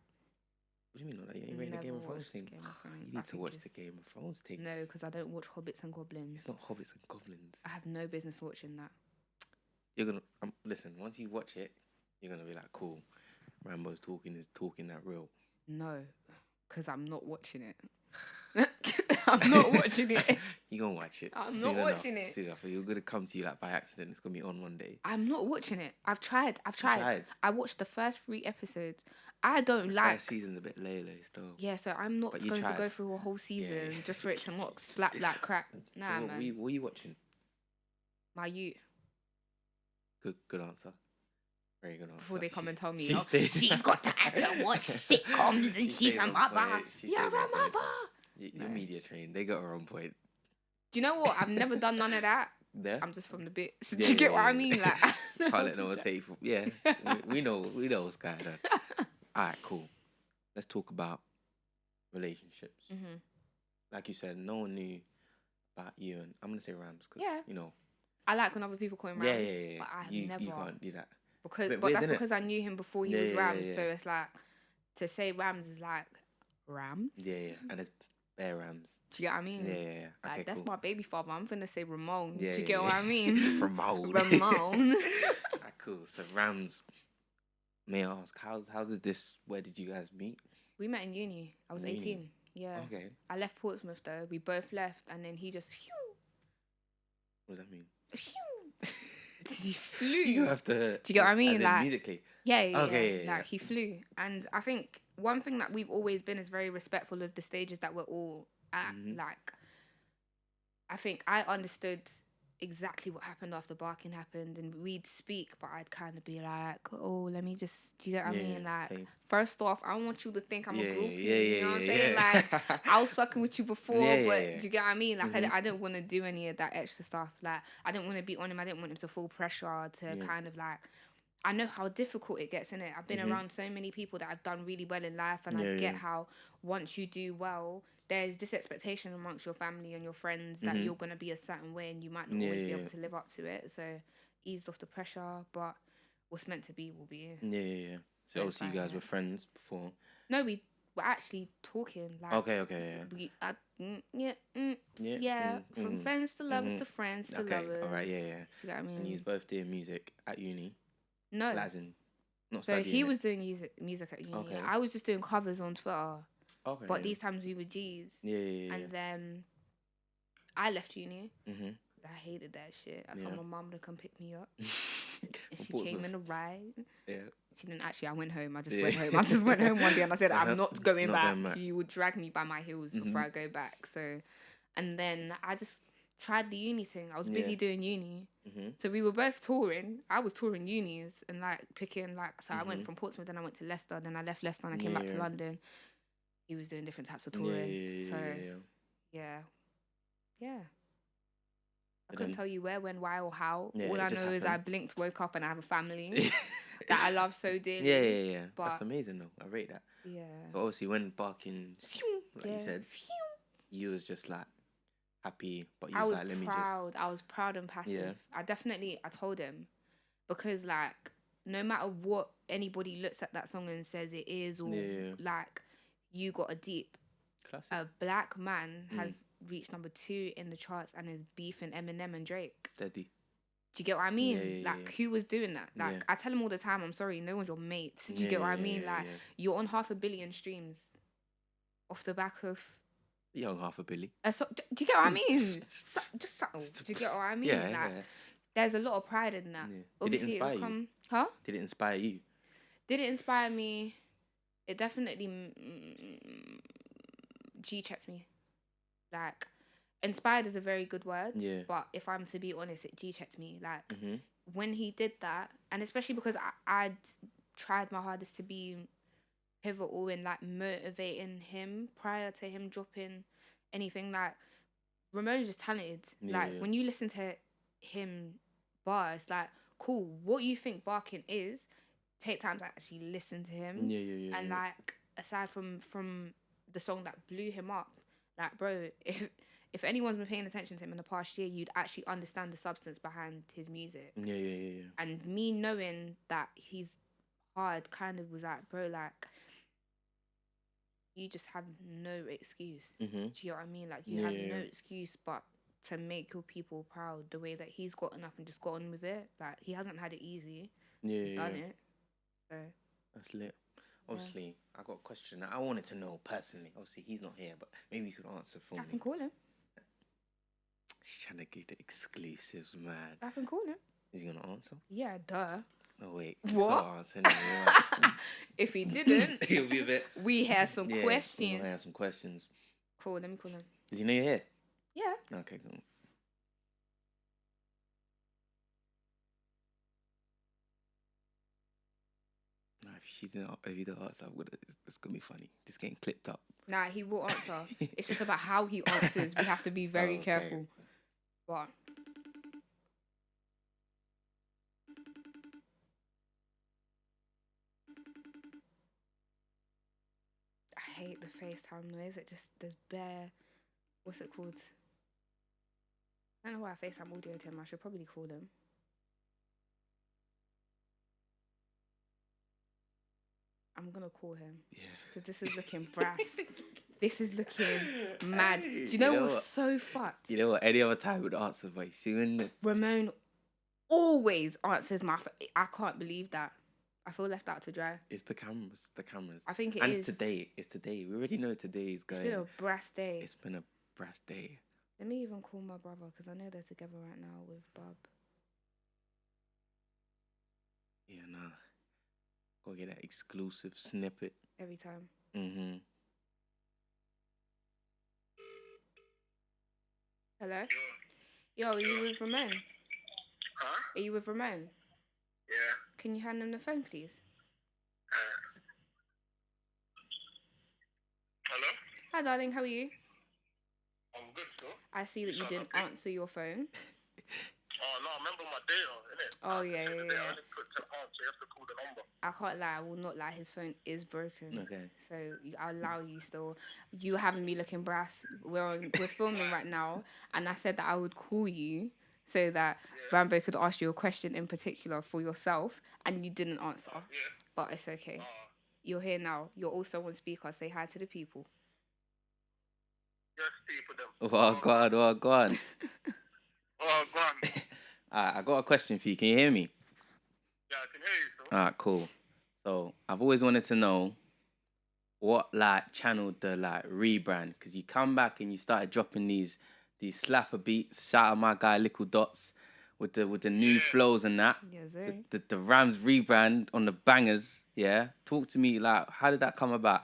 What do you mean not that? You ain't read the Game of Thrones thing? You need to watch the Game of Thrones thing. No, because I don't watch Hobbits and Goblins. It's not Hobbits and Goblins. I have no business watching that. You're gonna listen. Once you watch it, you're gonna be like, cool. Rambo's talking that real. No, because I'm not watching it. I'm not watching it. You gonna watch it. I'm not watching it. Soon enough, you're gonna come to you like by accident. It's gonna be on one day. I'm not watching it. I've tried. I watched the first 3 episodes. I don't like. First season's a bit late still. Yeah, so I'm not going to go through a whole season just for it to not slap like crack. Nah, so man. What are you watching? My youth. Good answer. Very good answer. Before they come and tell me, she's got time to watch sitcoms and she's a mother. You're a mother. You're media trained. They got her on point. Do you know what? I've never done none of that. Yeah. I'm just from the bits. Do you get what I mean? Like, can't let no one take you. Yeah, we know what's going on. All right, cool. Let's talk about relationships. Like you said, no one knew about you, and I'm gonna say Ramz because you know. I like when other people call him Ramz, but I have never. You can't do that. But that's because I knew him before he was Ramz. So it's like, to say Ramz is like Ramz. Yeah, and it's bare Ramz. Do you get what I mean? Yeah. Like, okay, that's cool. my baby father. I'm finna say Ramon. Do you get what I mean? Ramon. Ramon. Cool. So Ramz, may I ask, how did this? Where did you guys meet? We met in uni. I was 18. Yeah. Okay. I left Portsmouth though. We both left, and then he just. What does that mean? He flew. You have to. Do you get what I mean? Like, musically. Yeah. Like, he flew, and I think one thing that we've always been is very respectful of the stages that we're all at. Like, I think I understood exactly what happened after Barking happened, and we'd speak, but I'd kind of be like, oh, let me just, do you get what I mean? Like, first off, I don't want you to think I'm a groupie, you know what I'm saying? Like, I was fucking with you before, but do you get what I mean? Like, I didn't want to do any of that extra stuff. Like, I didn't want to be on him. I didn't want him to feel pressure to kind of like, I know how difficult it gets, innit? I've been around so many people that have done really well in life, and I get how once you do well, there's this expectation amongst your family and your friends that you're going to be a certain way, and you might not always be able to live up to it. So eased off the pressure, but what's meant to be will be. Yeah. So obviously you guys were friends before. No, we were actually talking. Like, okay, yeah. From friends to lovers to friends to lovers. All right, yeah. Do you know what I mean? And you was both doing music at uni. No. As in, not so he was doing music at uni. Okay. I was just doing covers on Twitter. Okay. But these times we were G's. Yeah. And then I left uni. I hated that shit. I told my mum to come pick me up. And she came in a ride. Yeah. She didn't actually. I went home. I just went home one day and I said, I'm not going back. You would drag me by my heels before I go back. So, and then I just tried the uni thing. I was busy doing uni. So we were both touring. I was touring unis and like picking like, so I went from Portsmouth, then I went to Leicester, then I left Leicester and I came back to London. He was doing different types of touring. Yeah. I couldn't tell you where, when, why, or how. All I know is I blinked, woke up, and I have a family that I love so dearly. Yeah. But that's amazing, though. I rate that. Yeah. So obviously when barking, like you said, you was just like happy, but you was like, let me just. I was proud and passive. Yeah. I told him, because like no matter what anybody looks at that song and says it is, or like you got a deep. Classic. A black man has reached number 2 in the charts and is beefing Eminem and Drake. Steady. Do you get what I mean? Who was doing that? Like, I tell him all the time, I'm sorry, no one's your mate. Do you get what I mean? You're on 500 million streams off the back of... Young 500 million. Do you get what I mean? Just subtle. Do you get what I mean? There's a lot of pride in that. Yeah. Obviously, did it inspire you? Huh? Did it inspire you? Did it inspire me? It definitely G-checked me. Like... Inspired is a very good word, but if I'm to be honest, it G-checked me. Like, when he did that, and especially because I'd tried my hardest to be pivotal in, like, motivating him prior to him dropping anything. Like, Ramon's just talented. When you listen to him bar, it's like, cool, what you think barking is, take time to actually listen to him. And, like, aside from the song that blew him up, like, bro, if anyone's been paying attention to him in the past year, you'd actually understand the substance behind his music. Yeah. And me knowing that he's hard kind of was like, bro, like, you just have no excuse. Do you know what I mean? Like, you have no excuse but to make your people proud the way that he's gotten up and just got on with it. Like, he hasn't had it easy. He's done it. So that's lit. Obviously, I got a question that I wanted to know personally. Obviously, he's not here, but maybe you could answer for me. I can call him. She's trying to give the exclusives, man. I can call him. Is he gonna answer? Yeah, duh. Oh wait. What? Answer anyway. If he didn't, he'll be a bit. We have some questions. We have some questions. Cool. Let me call him. Does he know you're here? Yeah. Okay, cool. No, if you don't answer, it's gonna be funny. This getting clipped up. Nah, he will answer. It's just about how he answers. We have to be very careful. But I hate the FaceTime noise. It just, there's bare, what's it called? I don't know why I FaceTime audio to him. I should probably call him. I'm gonna call him. Yeah. Because this is looking brass. This is looking mad. Do you know what's so fucked? You know what? Any other time would answer, but you see when Ramon always answers my I can't believe that. I feel left out to dry. It's the cameras. I think it and is. It's today. We already know today is going. It's been a brass day. It's been a brass day. Let me even call my brother, because I know they're together right now with Bob. Yeah, nah. Go get that exclusive snippet. Every time. Hello? Yo, are you with Ramon? Huh? Are you with Ramon? Yeah. Can you hand him the phone, please? Hello? Hi, darling. How are you? I'm good, sir. I see that you didn't answer your phone. Oh, no, I remember my data, innit? Oh, yeah. I only put £10, so you have to call the number. I can't lie. I will not lie. His phone is broken. Okay. So I'll allow you still. You having me looking brass. We're filming right now, and I said that I would call you so that Rambo could ask you a question in particular for yourself, and you didn't answer. Yeah. But it's okay. You're here now. You're also on speaker. Say hi to the people. Yes, people, them. Oh, God. Oh, go on. I got a question for you. Can you hear me? Yeah, I can hear you, sir. Alright, cool. So I've always wanted to know what channeled the rebrand, because you come back and you started dropping these slapper beats. Shout out my guy Little Dots with the new flows and that. Yes, sir. The Ramz rebrand on the bangers. Yeah, talk to me. How did that come about?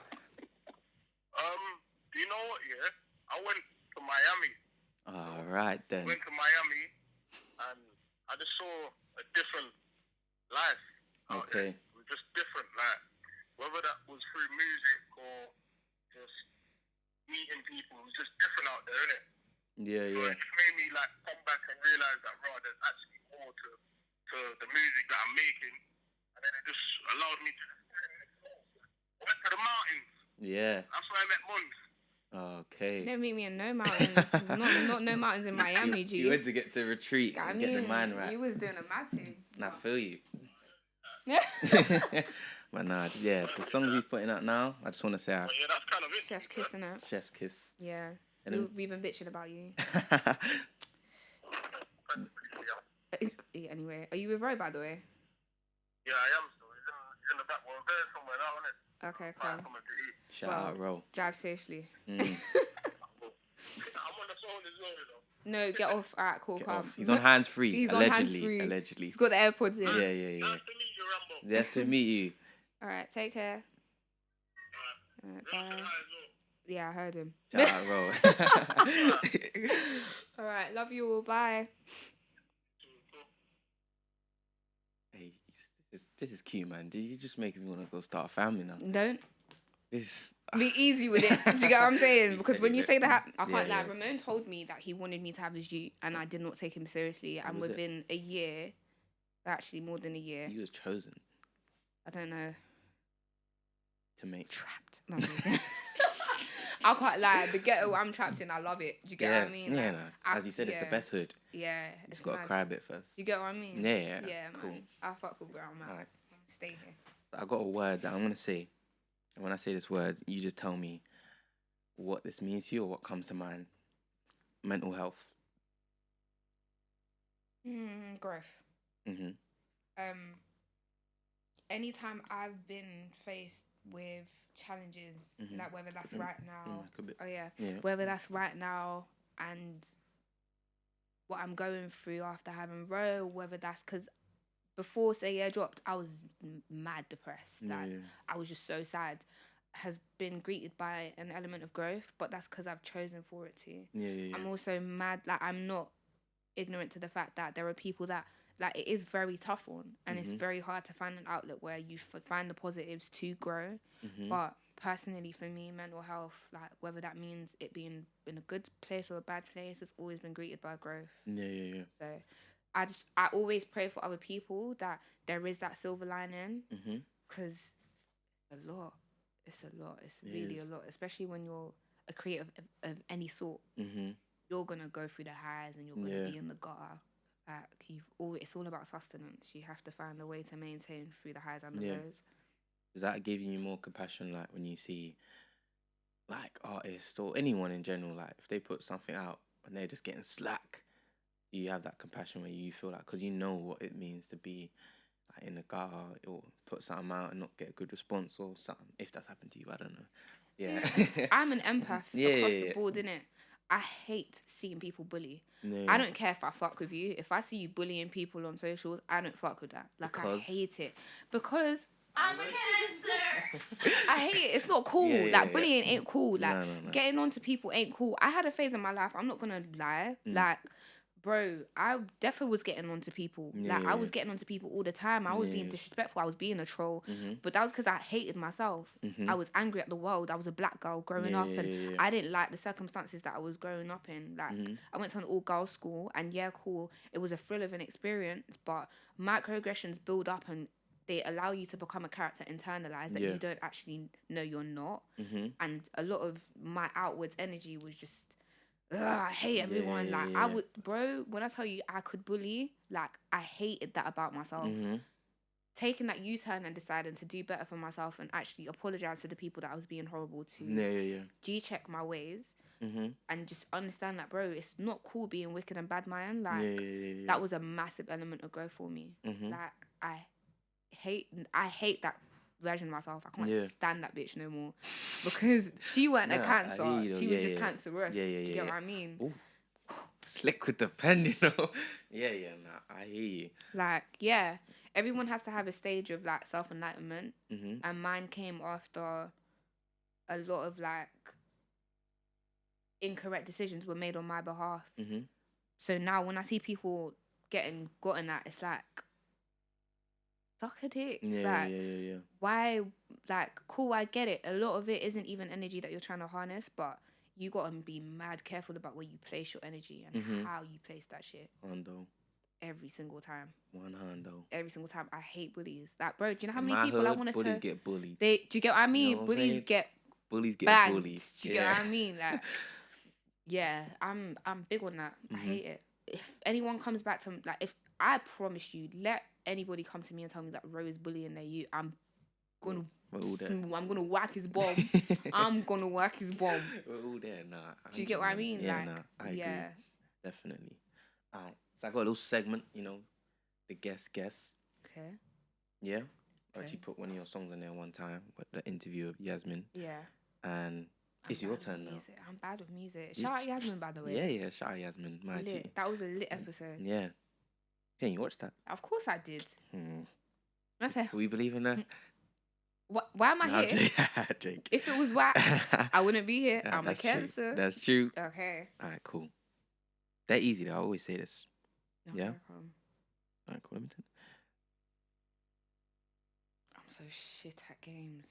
You know what? Yeah, I went to Miami. All right then. Went to Miami, and I just saw a different life. Okay. It was just different, whether that was through music or just meeting people, it was just different out there, innit? Yeah. So it just made me come back and realise that there's actually more to the music that I'm making, and then it just allowed me to. I went to to the mountains. Yeah. That's where I met Mons. You Okay. don't meet me in no mountains. not no mountains in Miami, G. You went to get to retreat and get the mind right. You was doing a mad thing. I feel you. But nah, yeah, the songs he's putting out now, I just want to say, But yeah, that's kind of it. Chef's kissing it. Chef's kiss. Yeah. And then- We've been bitching about you. Anyway, are you with Ro, by the way? Yeah, I am. So he's in the back. We're there somewhere now, isn't it? Okay, cool. Somewhere to eat. Shout out, Ro. Drive safely. I'm on the phone as well, you know. No, get off. Alright, cool, Get calm. off. He's on hands free. He's on hands-free. Allegedly. He's got the AirPods in. Yeah. Nice to meet you, Rambo. Nice to meet you. Alright, take care. Alright, bye. Yeah, I heard him. Shout out, Ro. Alright, love you all. Bye. Hey, this is cute, man. Did you just make me want to go start a family now? Don't This be easy with it. Do you get what I'm saying? Because when you say that, I can't lie. Yeah. Ramon told me that he wanted me to have his due, and I did not take him seriously. And was it? within a year, actually more than a year, You was chosen I don't know, to make trapped. No, I'm joking. I can't lie. The ghetto I'm trapped in, I love it. Do you get what I mean? Yeah, Like, no. I- As you said, it's the best hood. Yeah, You it's just got to mad. cry a bit first. You get what I mean? Yeah, Yeah, cool. man. I fuck with where I'm at. Alright. Stay here. I got a word that I'm going to say. And when I say this word, you just tell me what this means to you or what comes to mind. Mental health. Growth. Mm-hmm. Anytime I've been faced with challenges, like whether that's right now, whether that's right now and what I'm going through after having Ro, whether that's because before Say Yeah dropped, I was mad depressed. Like I was just so sad. Has been greeted by an element of growth, but that's because I've chosen for it to. I'm also mad. Like I'm not ignorant to the fact that there are people that like it is very tough on, and it's very hard to find an outlet where you find the positives to grow. But personally, for me, mental health, like whether that means it being in a good place or a bad place, has always been greeted by growth. So I always pray for other people that there is that silver lining, because it's a lot. It's a lot. It's really a lot, especially when you're a creative of any sort. You're gonna go through the highs and you're gonna be in the gutter. Like it's all about sustenance. You have to find a way to maintain through the highs and the lows. Does that give you more compassion, like when you see, like artists or anyone in general, like if they put something out and they're just getting slack, do you have that compassion where you feel like, because you know what it means to be like in the gutter or put something out and not get a good response or something? If that's happened to you, I don't know. Yeah. I'm an empath across the board, innit? I hate seeing people bully. I don't care if I fuck with you. If I see you bullying people on socials, I don't fuck with that. Like, I hate it. Because I'm a Cancer. I hate it. It's not cool. Bullying ain't cool. Like, no. getting on to people ain't cool. I had a phase in my life, I'm not gonna lie. Like, bro, I definitely was getting on to people. I was getting on to people all the time. I was being disrespectful. I was being a troll. But that was because I hated myself. I was angry at the world. I was a black girl growing up, and I didn't like the circumstances that I was growing up in. Like, I went to an all-girls school, and cool, it was a thrill of an experience, but microaggressions build up, and they allow you to become a character internalized that you don't actually know you're not. And a lot of my outwards energy was just, I hate everyone. I would, bro, when I tell you I could bully, like, I hated that about myself. Taking that U-turn and deciding to do better for myself and actually apologize to the people that I was being horrible to. G-check my ways and just understand that, bro, it's not cool being wicked and bad man. Like, that was a massive element of growth for me. Like, I hate that version of myself. I can't stand that bitch no more, because she weren't a cancer. She was just cancerous. Do you get what I mean? Ooh. Slick with the pen, you know. I hear you. Like, everyone has to have a stage of like self-enlightenment, and mine came after a lot of like incorrect decisions were made on my behalf. So now when I see people getting gotten at, it's like, suck a dick. Why? Like, cool, I get it. A lot of it isn't even energy that you're trying to harness, but you gotta be mad careful about where you place your energy and how you place that shit. every single time. One hand though. Every single time. I hate bullies. Like, bro, do you know how In many my people I hood, wanted bullies to... get bullied. Do you get what I mean? You know what I'm bullies saying? get Bullies get banged. bullied. Do you get what I mean? Like, yeah, I'm big on that. I hate it. If anyone comes back to... Like, if I promise you, let anybody come to me and tell me that Ro is bullying their youth, I'm gonna whack his bomb. I'm gonna whack his bomb. We're all there, nah. Do you get what I mean? Yeah, like, nah, I agree. Yeah. Definitely. So I got a little segment, you know, the guest. Okay. Yeah. I actually put one of your songs in there one time, with the interview of Yasmin. Yeah. And it's your turn now. I'm bad with music. Shout out Yasmin, by the way. Yeah, shout out Yasmin, my G. That was a lit episode. Yeah. Can you watch that? Of course I did. I say, we believe in that? Why am I here? Jake. If it was whack, I wouldn't be here. I'm a Cancer. True. That's true. Okay. All right, cool. They're easy though. I always say this. Okay, yeah? Cool. All right, cool. Let me turn. I'm so shit at games.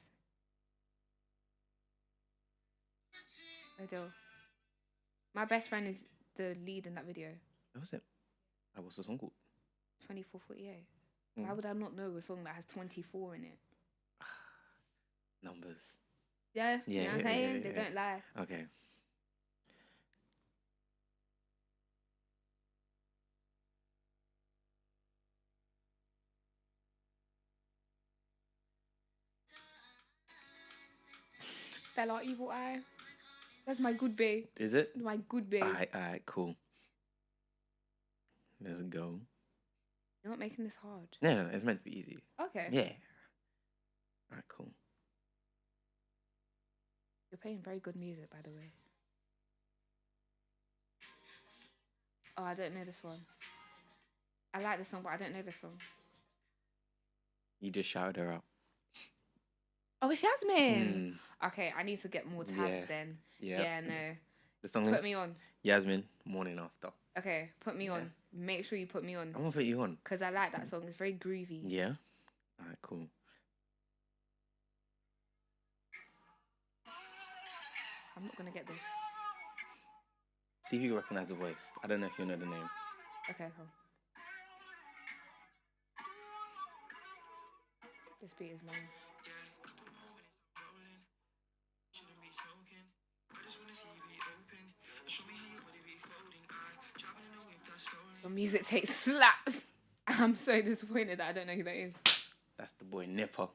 Odell. My best friend is the lead in that video. What was it? What's the song called? 2448. Why would I not know a song that has 24 in it? Numbers. Yeah, you know what I'm saying? They don't lie. Okay. Bella Evil Eye. That's my good bae. Is it? My good bae. Alright, cool. Let's go. You're not making this hard. No, it's meant to be easy. Okay. Yeah. Alright, cool. You're playing very good music, by the way. Oh, I don't know this one. I like this song, but I don't know this song. You just shouted her out. Oh, it's Yasmin. Okay, I need to get more tabs then. Yeah, no. The song Put me on. Yasmin, Morning After. Okay, put me on. Make sure you put me on. I'm gonna put you on. Because I like that song. It's very groovy. Yeah? Alright, cool. I'm not gonna get this. See if you recognize the voice. I don't know if you know the name. Okay, cool. This beat is long. Your music takes slaps. I'm so disappointed that I don't know who that is. That's the boy Nipper.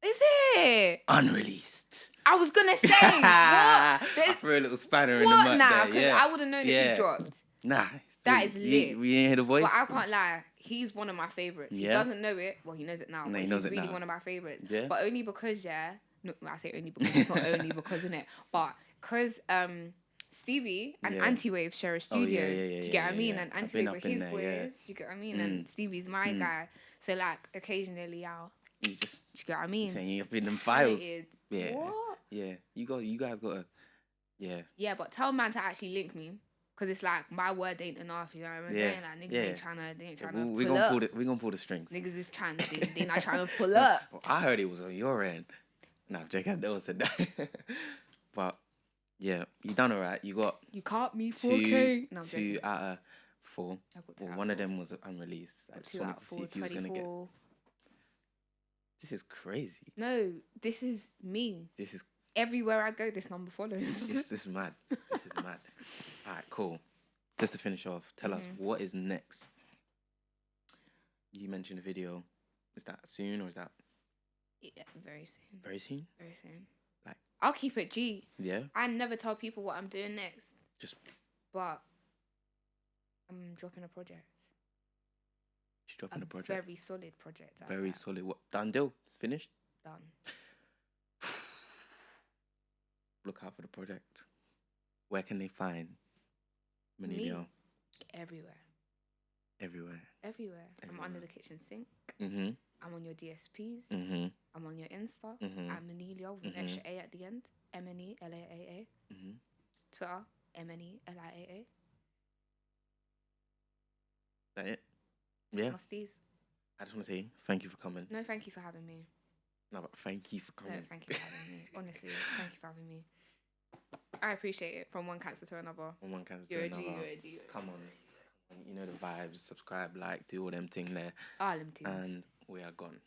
Is it? Unreleased. I was gonna say, what? I threw a little spanner in the mud there. Yeah. I would have known if he dropped. Nah. That is lit. We didn't hear the voice? But I can't lie. He's one of my favourites. He doesn't know it. Well, he knows it now. No, but he knows he's it really now. one of my favourites. Yeah. But only because, no, I say only because it's not only because, innit? But because Stevie and Anti-Wave share a studio. Do you get what I mean? And Anti-Wave were his boys. Do you get what I mean? And Stevie's my guy. So, like, occasionally I'll... do you get what I mean? Saying you're up in them files. Yeah. What? Yeah. You guys got to... Yeah. Yeah, but tell man to actually link me. Because it's like, my word ain't enough, you know what I'm saying? Like, niggas ain't trying to pull up. We're going to pull the strings. Niggas is trying to... They're not trying to pull up. Well, I heard it was on your end. Nah, Jake, I never said that. But, yeah, you done all right. You got... You caught me 4K. No, 2 out of 4. Well, one of them was unreleased. I just wanted to see if you was going to get... This is crazy. No, this is me. This is... Everywhere I go, this number follows. This is mad. This is mad. All right, cool. Just to finish off, tell us what is next. You mentioned a video. Is that soon or is that? Yeah, very soon. Very soon? Very soon. Like, I'll keep it G. Yeah? I never tell people what I'm doing next. But I'm dropping a project. She's dropping a project? Very solid project. Very solid. What? Done deal? It's finished? Done. Look out for the project. Where can they find Mnelia? Everywhere. Everywhere. I'm under the kitchen sink. Mm-hmm. I'm on your DSPs. Mm-hmm. I'm on your Insta. I'm Mnelia with an extra A at the end. MNELAAA. Twitter. MNELIAA. That it? Yeah. Musties. I just want to say thank you for coming. No, thank you for having me. No, but thank you for coming. No, thank you for having me. Honestly, thank you for having me. I appreciate it from one cancer to another. From one cancer You're to a G, another. you're a G. Come on. You know the vibes. Subscribe, like, do all them thing there. All them things. And we are gone.